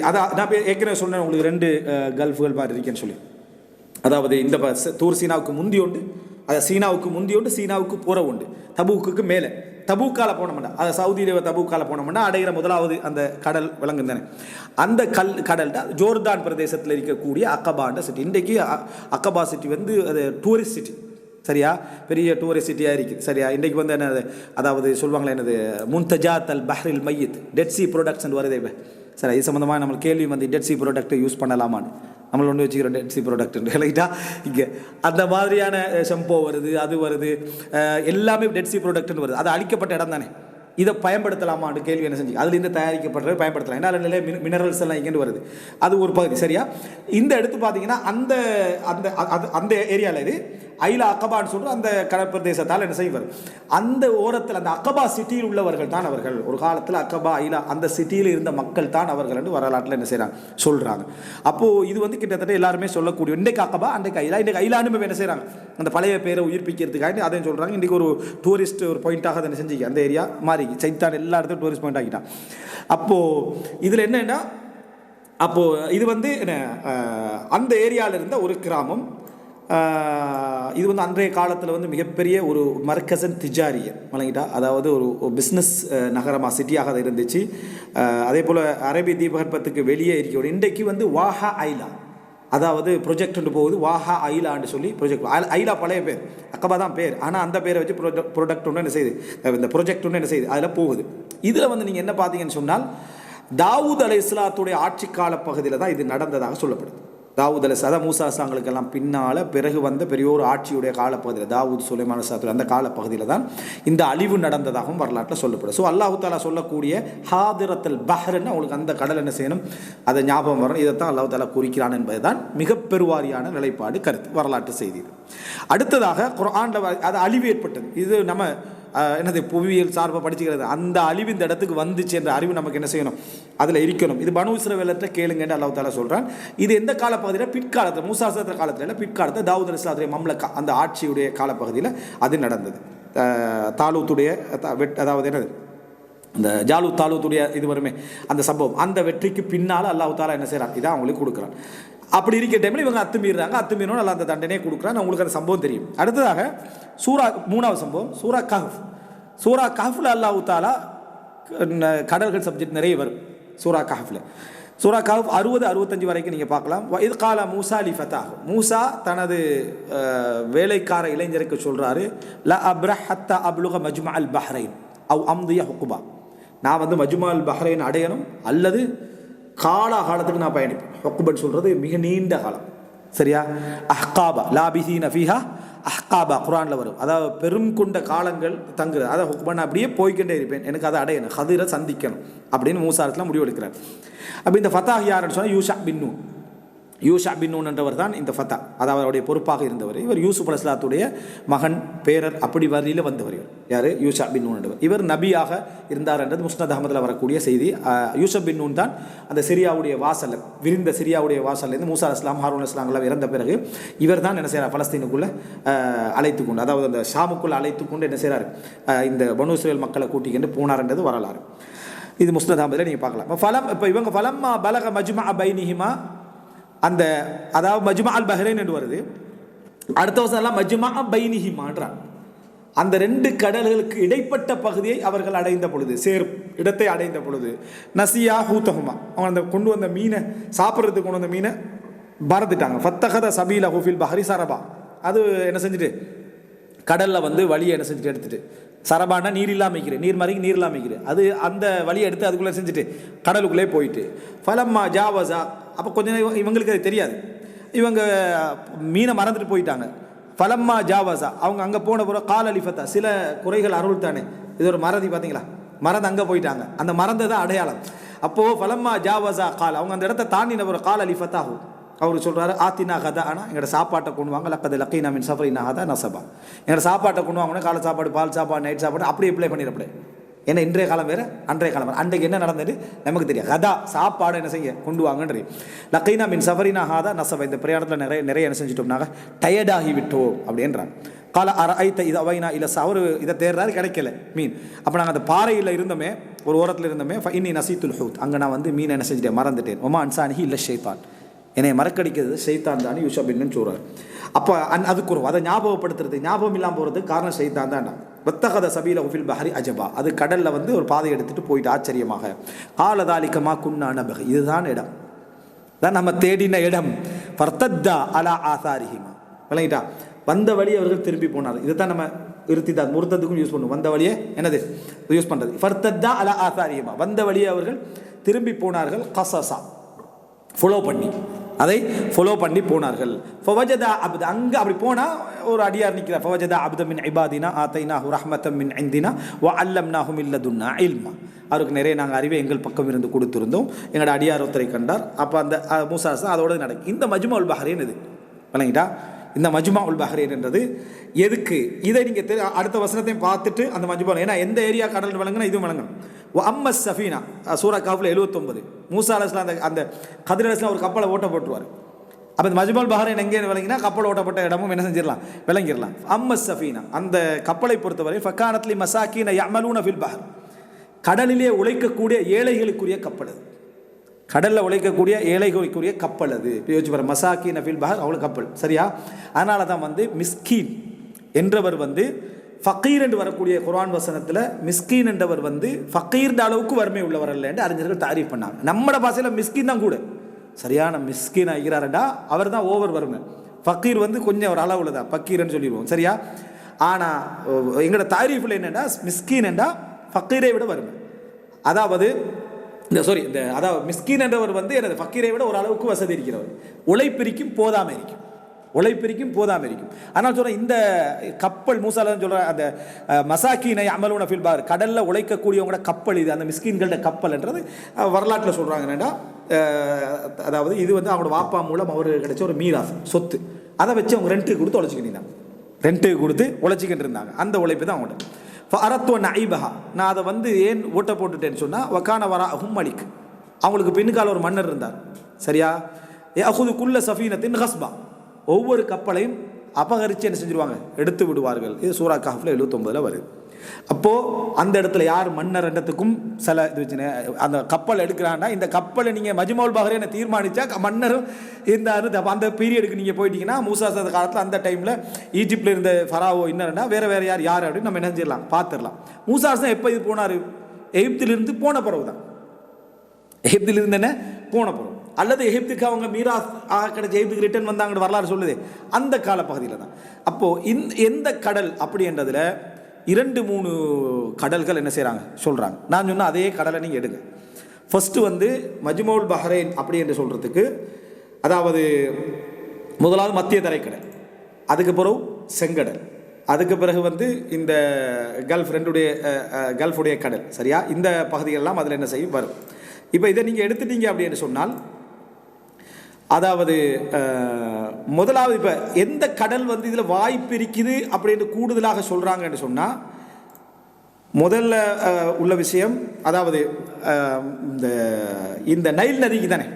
அதான் நான் ஏற்கனவே சொன்னேன் உங்களுக்கு 2 கல்ஃபுகள் மாதிரி இருக்கேன்னு சொல்லி. அதாவது இந்த தூர் சீனாவுக்கு முந்தி உண்டு, அதை சீனாவுக்கு முந்தி உண்டு, சீனாவுக்கு புற உண்டு, தபூக்குக்கு மேலே. தபூக்கால போன மாட்டா, அதை சவுதியில் தபூக்கால போன மாட்டா அடைகிற முதலாவது அந்த கடல் விளங்கும் தானே, அந்த கடல் தான் ஜோர்தான் பிரதேசத்தில் இருக்கக்கூடிய அக்கபான்ற சிட்டி. இன்றைக்கு அக்கபா சிட்டி வந்து அது டூரிஸ்ட் சிட்டி, சரியா, பெரிய டூரிஸ்ட் சிட்டியாக இருக்குது, சரியா. இன்றைக்கு வந்து என்னது, அதாவது சொல்லுவாங்களே என்னது, முன்தஜாத் அல் பஹ்ரில் மையத், டெட் சி ப்ராடக்ட்ஸ் வருதே, சரி. இது சம்மந்தமாக நம்ம கேள்வி வந்து டெட் சி ப்ராடக்ட்டை யூஸ் பண்ணலாமான்னு நம்மளை ஒன்று வச்சுக்கிறோம், டெட் சி ப்ராடக்ட் இல்லைட்டா. இங்கே அந்த மாதிரியான ஷெம்போ வருது, அது வருது, எல்லாமே டெட் சி ப்ராடக்ட்னு வருது. அது அழிக்கப்பட்ட இடம் தானே, இதை பயன்படுத்தலாமான்னு கேள்வி என்ன செஞ்சு, அதுலேருந்து தயாரிக்கப்படுறது பயன்படுத்தலாம். ஏன்னா நிலை மினரல்ஸ் எல்லாம் இங்கேருந்து வருது, அது ஒரு பகுதி, சரியா. இந்த எடுத்து பார்த்தீங்கன்னா அந்த அந்த அந்த ஏரியாவில் இது ஐலா அக்கபான்னு சொல்கிற அந்த கடற்பிரதேசத்தால் என்ன செய்வார், அந்த ஓரத்தில் அந்த அக்கபா சிட்டியில் உள்ளவர்கள் தான் அவர்கள். ஒரு காலத்தில் அக்கபா ஐலா அந்த சிட்டியில் இருந்த மக்கள் தான் அவர்கள் என்று வரலாற்றில் என்ன செய்கிறாங்க சொல்கிறாங்க. அப்போது இது வந்து கிட்டத்தட்ட எல்லாருமே சொல்லக்கூடிய, இன்றைக்கு அக்கபா அன்றைக்கு ஐலா, இன்றைக்கு ஐலான்னு என்ன செய்கிறாங்க, அந்த பழைய பேரை உயிர்ப்பிக்கிறதுக்காக அதையும் சொல்கிறாங்க. இன்றைக்கி ஒரு டூரிஸ்ட் ஒரு பாயிண்ட்டாக அதை செஞ்சுக்க அந்த ஏரியா மாறி சைத்தான் எல்லா இடத்துலையும் டூரிஸ்ட் பாயிண்ட் ஆகிட்டான். அப்போது இதில் என்னென்னா, அப்போது இது வந்து என்ன, அந்த ஏரியாவில் இருந்த ஒரு கிராமம். இது வந்து அன்றைய காலத்தில் வந்து மிகப்பெரிய ஒரு மர்கசன் திஜாரிய வழங்கிட்டா, அதாவது ஒரு பிஸ்னஸ் நகரமாக சிட்டியாக அது இருந்துச்சு. அதே போல் அரேபிய தீபகற்பத்துக்கு வெளியே இருக்கிற இன்றைக்கு வந்து வாஹா ஐலா, அதாவது ப்ரொஜெக்ட் ஒன்று போகுது, வாஹா ஐலான்னு சொல்லி ப்ரொஜெக்ட். ஐலா பழைய பேர், அக்கபா தான் பேர், ஆனால் அந்த பேரை வச்சு ப்ரொடக்ட் ஒன்று என்ன செய்யுது, இந்த ப்ரொஜெக்ட் ஒன்று என்ன செய்யுது, அதில் போகுது. இதில் வந்து நீங்கள் என்ன பார்த்தீங்கன்னு சொன்னால், தாவூத் அலைஹிஸ்ஸலாத்துடைய ஆட்சி கால பகுதியில் தான் இது நடந்ததாக சொல்லப்படுது. தாவூத் அலைஹிஸ்ஸலாம் மூசா சாங்களுக்கெல்லாம் பின்னால் பிறகு வந்த பெரியோர் ஆட்சியுடைய காலப்பகுதியில், தாவூத் சுலைமான் அலைஹிஸ்ஸலாம் அந்த காலப்பகுதியில் தான் இந்த அழிவு நடந்ததாகவும் வரலாற்றில் சொல்லப்படும். ஸோ அல்லாஹ் தஆலா சொல்லக்கூடிய ஹாதிரத்துல் பஹ்ர்ன்னு அவங்களுக்கு அந்த கடல் என்ன செய்யணும், அதை ஞாபகம் வரணும். இதைத்தான் அல்லாஹ் தஆலா குறிக்கிறான் என்பது தான் மிக பெருவாரியான நிலைப்பாடு, கருத்து, வரலாற்று செய்தி. அடுத்ததாக குர்ஆனில் அது அழிவு ஏற்பட்டது. இது நம்ம என்னது புவியியல் சார்பாக படிச்சுக்கிறது, அந்த அழிவு இந்த இடத்துக்கு வந்துச்சு என்ற அறிவு நமக்கு என்ன செய்யணும், அதில் இருக்கணும். இது பனு இஸ்ரவேலர்ட்ட கேளுங்கன்னு அல்லாஹ் தஆலா சொல்கிறான். இது எந்த காலப்பகுதியில், பிற்காலத்தில், மூசா சத்திர காலத்தில் இல்லை, பிற்காலத்தில் தாவூத் அலைஹிஸ்ஸலாத்துடைய மம்லக்கா அந்த ஆட்சியுடைய காலப்பகுதியில் அது நடந்தது. தாலூத்துடைய அதாவது என்னது அந்த தாலூத்துடைய இது வருமே அந்த சம்பவம், அந்த வெற்றிக்கு பின்னால் அல்லாஹ் தஆலா என்ன செய்கிறான், இதான் அவங்களுக்கு கொடுக்குறான். அப்படி இருக்க டைமில் இவங்க அத்துமீறாங்க. அத்துமீறணும் நல்லா அந்த தண்டனையை கொடுக்குறாங்க. உங்களுக்கு அந்த சம்பவம் தெரியும். அடுத்ததாக சூரா 3வது சம்பவம் சூரா கஹ்ஃப். சூரா கஹ்ஃபில் அல்லாஹ் தஆலா கடல்கள் சப்ஜெக்ட் நிறைய வரும் சூரா கஹ்ஃபில். சூரா கஹ்ஃப் 60-65 வரைக்கும் நீங்கள் பார்க்கலாம். இது கால மூசா லி ஃபதாஹ், மூசா தனது வேலைக்கார இளைஞருக்கு சொல்கிறாரு, ல அப்ரஹ் ஹத்தா அப்லுக மஜ்மா அல் பஹ்ரைன் அவ் அம்திய ஹுக்குபா, நான் வந்து மஜ்மா அல் பஹ்ரைன் அடையணும் அல்லது காலத்துக்கு நான் பயணிப்பேன். ஹுக்குபன் சொல்கிறது மிக நீண்ட காலம். சரியா? அஹ்காபா லாபிஹீன ஃபீஹா அஹ்காபா குர்ஆனில் வரும். அதாவது பெரும் கொண்ட காலங்கள் தங்குறது. அதை ஹுக்பன் அப்படியே போய்கிட்டே இருப்பேன், எனக்கு அதை அடையணும், ஹதிரை சந்திக்கணும் அப்படின்னு மூசா அலைஹிஸ்ஸலாம் முடிவெடுக்கிறார். அப்போ இந்த ஃபத்தாஹ் யாருன்னு சொன்னால் யூஷா பின் நூன். யூஷா பின் நூன் என்றவர் தான் இந்த ஃபத்தா, அதாவது அவருடைய பொறுப்பாக இருந்தவர். இவர் யூசுப் அலைஹிஸ்ஸலாத்துடைய மகன், பேரர், அப்படி வரியில் வந்தவர். இவர் யார்? யூஷா பின் நூன் என்றவர். இவர் நபியாக இருந்தார் என்றது முஸ்னத் அஹமதில் வரக்கூடிய செய்தி. யூசுப் பின் நூன் தான் அந்த சிரியாவுடைய வாசல், விரிந்த சிரியாவுடைய வாசல்லேருந்து மூசா அலைஹிஸ்ஸலாம், ஹாரூன் அலைஹிஸ்ஸலாம் இறந்த பிறகு இவர் தான் என்ன செய்கிறார், பலஸ்தீனுக்குள்ளே அழைத்து கொண்டு, அதாவது அந்த ஷாமுக்குள்ளே அழைத்து கொண்டு என்ன செய்கிறார், இந்த பனு இஸ்ரேல் மக்களை கூட்டிக்கிட்டு போனார்ன்றது வரலாறு. இது முஸ்னத் அஹமதில் நீங்கள் பார்க்கலாம். இப்போ இவங்க ஃபலம்மா பலக மஜ்மா பைனிஹிமா, அந்த அதாவது மஜ்மா அல் பஹ்ரைன் என்று வருது. அடுத்த வருஷம் எல்லாம் மஜ்மா பைனிஹிமான்றான். அந்த 2 கடல்களுக்கு இடைப்பட்ட பகுதியை அவர்கள் அடைந்த பொழுது, சேரும் இடத்தை அடைந்த பொழுது, நசியா ஹூத்தஹுமா, அவங்க அந்த கொண்டு வந்த மீனை சாப்பிட்றதுக்கு கொண்டு வந்த மீனை பறந்துட்டாங்க. ஃபத்தஹத சபீல ஹுஃபில் பஹரி சரபா, அது என்ன செஞ்சுட்டு கடலில் வந்து வழியை என்ன செஞ்சுட்டு எடுத்துட்டு, சரபானா நீர் இல்லாமல் நீர் மறைக்கு நீர் இல்லாமல் அது அந்த வழியை எடுத்து அதுக்குள்ளே செஞ்சுட்டு கடலுக்குள்ளே போயிட்டு ஃபலம்மா ஜாவஸா, அப்போ கொஞ்சம் இவங்களுக்கு அது தெரியாது, இவங்க மீனை மறந்துட்டு போயிட்டாங்க. ஃபலம்மா ஜாவஸா, அவங்க அங்கே போன பிறகு கால் அலிஃபத்தா, சில குறைகள் அருள் தானே, இது ஒரு மறதி பார்த்தீங்களா, மறந்து அங்கே போயிட்டாங்க, அந்த மறந்தது தான் அடையாளம். அப்போது ஃபலம்மா ஜாவஸா கால், அவங்க அந்த இடத்த தாண்டின ஒரு கால் அலிஃபத்தாகும். அவர் சொல்கிறாரு, ஆத்தினா கதா, ஆனால் எங்களோட சாப்பாட்டை கொண்டு வாங்க, லக்கது லக்கீனா மின் சஃபரினா ஹதா நசபா, எங்களோட சாப்பாட்டை கொண்டு வாங்கணும், காலை சாப்பாடு, பால் சாப்பாடு, நைட் சாப்பாடு அப்படியே அப்ளை பண்ணிடப்படு. ஏன்னா இன்றைய காலம் வேறு, அன்றைய காலம் வேறு. அன்றைக்கு என்ன நடந்தது நமக்கு தெரியும். கதா சாப்பாடு என்ன செய்ய கொண்டு வாங்கன்றி. லக்கீனா மின் சஃபரினா ஹதா நசபா, இந்த பிரயாணத்தில் நிறைய என்ன செஞ்சிட்டோம்னாங்க, டயர்டாகி விட்டோம் அப்படின்றாங்க. கால ஐத்த இது அவைனா இல்லை, அவர் இதை தேர்றாரு, கிடைக்கல மீன். அப்போ நாங்கள் அந்த பாறையில் இருந்தோமே, ஒரு ஓரத்தில் இருந்தோமே, இன்னி நசீத்துல் ஹூத், அங்கே நான் வந்து மீனை என்ன செஞ்சுட்டேன், மறந்துட்டேன். ஒமா அன்சானிஹி இல்லை ஷைத்தான், என்னை மறக்கடிக்கிறது ஷைத்தான் தான் யூஷா பின்னு சொல்கிறார். அப்போ அதுக்கு ஒரு அதை ஞாபகப்படுத்துறது, ஞாபகம் இல்லாமல் போகிறதுக்கு காரணம் ஷைத்தான் தான். வத்தகத சபீல ஹுஃபில் பஹரி அஜபா, அது கடலில் வந்து ஒரு பாதை எடுத்துகிட்டு போயிட்டு ஆச்சரியமாக. காலதாலிக்கமா குன்னா நபக, இதுதான் இடம், தான் நம்ம தேடின இடம். ஃபர்தத்தா அலா ஆசாரிஹிமா, விளங்கிட்டா, வந்த வழி அவர்கள் திரும்பி போனார். இதை தான் நம்ம இருத்திதான் முர்த்தத்துக்கும் யூஸ் பண்ணுவோம். வந்த வழியை என்னது யூஸ் பண்ணுறது, ஃபர்தத்தா அலா ஆசாரிஹிமா, வந்த வழியை அவர்கள் திரும்பி போனார்கள். கசசா ஃபாலோ பண்ணி, அதை ஃபாலோ பண்ணி போனார்கள். ஃபவஜதா அப்த, அங்கே அப்படி போனால் ஒரு அடியார் நிற்கிறார். ஃபவஜதா அப்த மின் இபாதினா ஆத்தைனாஹு ரஹ்மத்தம் மின் இந்தினா வ அல்லம்னாஹு மின் லதுன்னா இல்மா, அவருக்கு நிறைய நாங்கள் அறிவை எங்கள் பக்கம் இருந்து கொடுத்துருந்தோம், எங்களோட அடியார் ஒருத்தரை கண்டார். அப்போ அந்த மூசா அதோட நடக்கும். இந்த மஜ்மா உல் பஹ்ரைன் இது விளங்கிட்டா, இந்த மஜ்மா உல் பஹ்ரைன் என்றது எதுக்கு, இதை நீங்கள் அடுத்த வசனத்தையும் பார்த்துட்டு அந்த மஜ்மா, ஏன்னா எந்த ஏரியா கடல் வழங்கினா இதுவும் வழங்கணும். அம்ம சஃபீனா சூரா கஹ்ஃபில் 79, மூசா அலைஹிஸ்ஸலாம் அந்த கதிர் அலைஹிஸ்ஸலாம் ஒரு கப்பலை ஓட்ட போட்டுருவார். அப்போ இந்த மஜ்மா உல் பஹ்ரைன் எங்கே விளங்கினா கப்பல் ஓட்டப்பட்ட இடமும் என்ன செஞ்சிடலாம், விளங்கிடலாம். அம்ம சஃபீனா, அந்த கப்பலை பொறுத்தவரை ஃபக்கானத்லி மசாக்கீன யஅமலூன ஃபில் பஹர், கடலிலே உழைக்கக்கூடிய ஏழைகளுக்குரிய கப்பல் அது, கடலில் உழைக்கக்கூடிய ஏழைகளுக்குரிய கப்பல் அது. யோசிச்சு பாரு, மசாக்கீன ஃபில் பஹர், அவ்வளோ கப்பல். சரியா? அதனால தான் வந்து மிஸ்கீன் என்றவர் வந்து ஃபக்கீர் என்று வரக்கூடிய குர்ஆன் வசனத்தில் மிஸ்கீன் என்றவர் வந்து ஃபக்கீர்ன்ற அளவுக்கு வறுமை உள்ளவர் அல்ல என்று அறிஞர்கள் தாரீஃப் பண்ணாங்க. நம்மட பாஷையில் மிஸ்கீன் தான் கூட, சரியான மிஸ்கீன் ஆகிறாரண்டா அவர் தான் ஓவர் வறுமை. ஃபக்கீர் வந்து கொஞ்சம் ஒரு அளவில் தான் ஃபக்கீர்னு சொல்லிடுவோம். சரியா? ஆனால் எங்களோட தாரீஃபில் என்னென்னா மிஸ்கீன் என்றால் ஃபக்கீரை விட வறுமை. அதாவது அதாவது மிஸ்கீன் என்றவர் வந்து எனது ஃபக்கீரை விட ஒரு அளவுக்கு வசதி இருக்கிறவர், உழைப்பிரிக்கும் போதாமல் இருக்கும், உழைப்பிரிக்கும் போதாமல் இருக்கும். ஆனால் சொல்கிறேன், இந்த கப்பல் மூசாலன்னு சொல்கிற அந்த மசாக்கீனை அமலூன ஃபில் பஹர், கடலில் உழைக்கக்கூடியவங்களோட கப்பல் இது, அந்த மிஸ்கீன்களோட கப்பல் என்றது வரலாற்றில் சொல்கிறாங்க. என்னென்னா அதாவது இது வந்து அவங்களோட வாப்பா மூலம் அவருக்கு கிடைச்ச ஒரு மீராஸ் சொத்து, அதை வச்சு அவங்க ரெண்ட்டுக்கு கொடுத்து உழைச்சிக்கிட்டு, ரெண்ட்டுக்கு கொடுத்து உழைச்சிக்கிட்டு இருந்தாங்க. அந்த உழைப்பு தான் அவங்கள்ட்ட. அரத்துவ நைபஹா, நான் அதை வந்து ஏன் ஓட்ட போட்டுட்டேன்னு சொன்னால், வக்கான வரா மலிக், அவங்களுக்கு பின்னுக்கால ஒரு மன்னர் இருந்தார். சரியா? அஹுதுக்குள்ள சஃபீனத்தின் ஹஸ்பா, ஒவ்வொரு கப்பலையும் அபகரித்து என்ன செஞ்சிருவாங்க, எடுத்து விடுவார்கள். இது சூரா கஹ்ஃபில் 79 வருது. அப்போது அந்த இடத்துல யார் மன்னர் இடத்துக்கும் சில இது வச்சுன்னு அந்த கப்பல் எடுக்கிறான்னா இந்த கப்பலை நீங்கள் மஜ்மாவுல் பஹ்ரைனை தீர்மானித்தா மன்னரும் இந்த அந்த பீரியடுக்கு நீங்கள் போயிட்டீங்கன்னா மூசா காலத்தில் அந்த டைமில் ஈஜிப்டில் இருந்த ஃபராவோ என்னன்னா வேறு யார் அப்படின்னு நம்ம என்ன செய்யலாம் பார்த்துடலாம். மூசா எப்போ இது போனார்? எகிப்திலிருந்து போன பிறகு தான். எகிப்திலிருந்து என்ன போன பிறகு, அல்லது எகிப்துக்கு அவங்க மீராஸ் கிடைச்ச எகிப்துக்கு ரிட்டர்ன் வந்தாங்கன்னு வரலாறு சொல்லுது அந்த காலப்பகுதியில் தான். அப்போது எந்த கடல் அப்படின்றதில் 2-3 கடல்கள் என்ன செய்கிறாங்க சொல்கிறாங்க. நான் சொன்னால் அதே கடலை நீங்கள் எடுங்க. ஃபஸ்ட்டு வந்து மஜ்மாவுல் பஹ்ரைன் அப்படி என்று சொல்கிறதுக்கு, அதாவது முதலாவது மத்திய தரைக்கடல், அதுக்கு பிறகு செங்கடல், அதுக்கு பிறகு வந்து இந்த கல்ஃபுடைய கடல், சரியா? இந்த பகுதிகளெல்லாம் அதில் என்ன செய்யும் வரும். இப்போ இதை நீங்கள் எடுத்துட்டீங்க அப்படின்னு சொன்னால், அதாவது முதலாவது இப்போ எந்த கடல் வந்து இதில் வாய்ப்பு இருக்குது அப்படின்னு கூடுதலாக சொல்கிறாங்கன்னு சொன்னால், முதல்ல உள்ள விஷயம், அதாவது இந்த நைல் நதிக்கு தானே.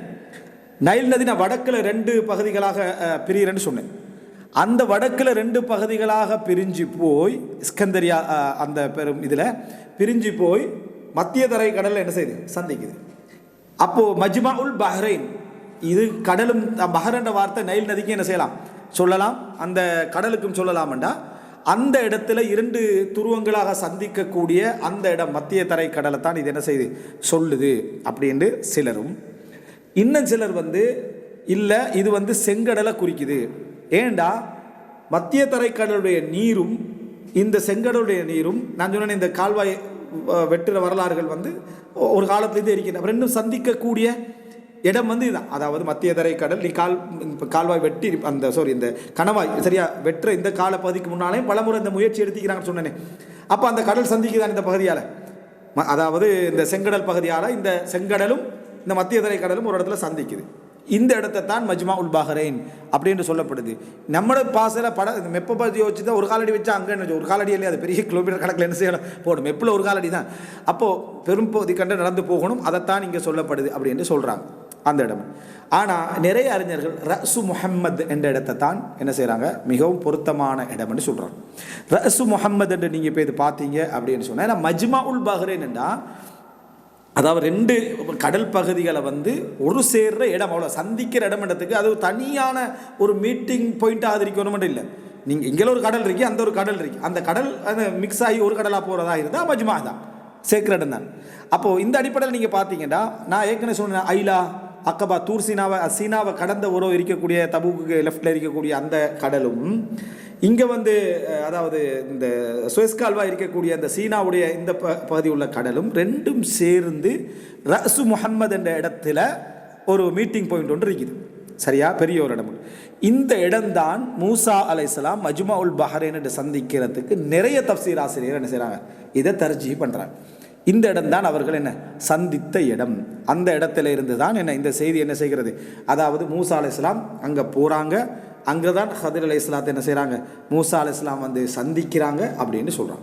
நைல் நதி நான் வடக்கில் 2 பகுதிகளாக பிரிகிறேன்னு சொன்னேன். அந்த வடக்கில் 2 பகுதிகளாக பிரிஞ்சு போய் இஸ்கந்தரியா அந்த பெரும் இதில் பிரிஞ்சு போய் மத்திய தரை கடலில் என்ன செய்யுது சந்திக்குது. அப்போது மஜ்மாஉல் பஹ்ரைன், இது கடலும் பஹ்ரைன்ற வார்த்தை நைல் நதிக்கு என்ன செய்யலாம் சொல்லலாம், அந்த கடலுக்கும் சொல்லலாம்டா. அந்த இடத்துல 2 துருவங்களாக சந்திக்கக்கூடிய அந்த இடம் மத்திய தரை கடலை தான் இது என்ன செய்யுது சொல்லுது அப்படின்னு சிலரும், இன்னும் சிலர் வந்து இல்லை இது வந்து செங்கடலை குறிக்குது. ஏண்டா மத்திய தரைக்கடலுடைய நீரும் இந்த செங்கடலுடைய நீரும், நான் சொன்னேன் இந்த கால்வாய் வெட்டுற வரலாறுகள் வந்து ஒரு காலத்துலேருந்து இருக்கின்ற ரெண்டும் சந்திக்கக்கூடிய இடம் வந்து இதுதான். அதாவது மத்திய தரைக்கடல், நீ கால்வாய் வெட்டி அந்த இந்த கணவாய் சரியா வெட்டுற இந்த காலப்பகுதிக்கு முன்னாலேயும் பலமுறை இந்த முயற்சி எடுத்துக்கிறாங்கன்னு சொன்னேன். அப்போ அந்த கடல் சந்திக்குதான் இந்த பகுதியால், அதாவது இந்த செங்கடல் பகுதியால் இந்த செங்கடலும் இந்த மத்திய தரைக்கடலும் ஒரு இடத்துல சந்திக்குது. இந்த இடத்தை தான் மஜ்மாஉல் பஹ்ரைன் அப்படின்னு சொல்லப்படுது. நம்மளோட பாசையில் மெப்ப பகுதி வச்சு தான் ஒரு காலடி வச்சா அங்கே ஒரு காலடி இல்லையா, அது பெரிய கிலோமீட்டர் கணக்கில் என்ன செய்யணும் போகணும், மெப்பில் ஒரு காலடி தான். அப்போது பெரும் பகுதி கண்டு நடந்து போகணும், அதைத்தான் இங்கே சொல்லப்படுது அப்படின்னு சொல்கிறாங்க அந்த இடம். ஆனால் நிறைய அறிஞர்கள் ரஅசு முஹம்மத் என்ற இடத்தை தான் என்ன செய்கிறாங்க மிகவும் பொருத்தமான இடம்னு சொல்கிறாங்க. ரஅசு முஹம்மத் என்று நீங்கள் இப்போ இது பார்த்தீங்க அப்படின்னு சொன்னால், ஏன்னா மஜ்மாஉல் பஹ்ரைன் என்றால் அதாவது 2 கடல் பகுதிகளை வந்து ஒரு சேர்ற இடம், அவ்வளோ சந்திக்கிற இடம்ன்றதுக்கு அது தனியான ஒரு மீட்டிங் பாயிண்ட்டாக இருக்கணும்னு இல்லை. நீங்கள் இங்கே ஒரு கடல் இருக்கு, அந்த ஒரு கடல் இருக்கு, அந்த கடல் அந்த மிக்ஸ் ஆகி ஒரு கடலாக போகிறதா இருந்தால் மஜ்மா தான் சேர்க்கிற இடம் தான். அப்போது இந்த அடிப்படையில் நீங்கள் பார்த்தீங்கன்னா, நான் ஏற்கனவே சொன்னேன் ஐலா அக்கபா சீனாவை கடந்த உறவு இருக்கக்கூடிய தபூக்கு லெஃப்டில் இருக்கக்கூடிய அந்த கடலும், இங்கே வந்து அதாவது இந்த சுயஸ் கால்வாய் இருக்கக்கூடிய அந்த சீனாவுடைய இந்த பகுதி உள்ள கடலும் 2ம் சேர்ந்து ரஅசு முஹம்மத் என்ற இடத்துல ஒரு மீட்டிங் பாயிண்ட் ஒன்று இருக்குது, சரியா? பெரிய ஒரு இடம். இந்த இடம்தான் மூசா அலைஹிஸ்ஸலாம் மஜ்மாஉல் பஹ்ரைன் என்று சந்திக்கிறதுக்கு நிறைய தஃப்சீர் ஆசிரியர் என்ன செய்கிறாங்க இதை தர்ஜீஹ் பண்ணுறாங்க. இந்த இடம்தான் அவர்கள் என்ன சந்தித்த இடம். அந்த இடத்துல இருந்து தான் என்ன இந்த செய்தி என்ன செய்கிறது, அதாவது மூசா அலைஹிஸ்ஸலாம் அங்கே போகிறாங்க, அங்கே தான் ஹதிர் அலைஹிஸ்ஸலாத்தை என்ன செய்கிறாங்க மூசா அலைஹிஸ்ஸலாம் வந்து சந்திக்கிறாங்க அப்படின்னு சொல்கிறாங்க.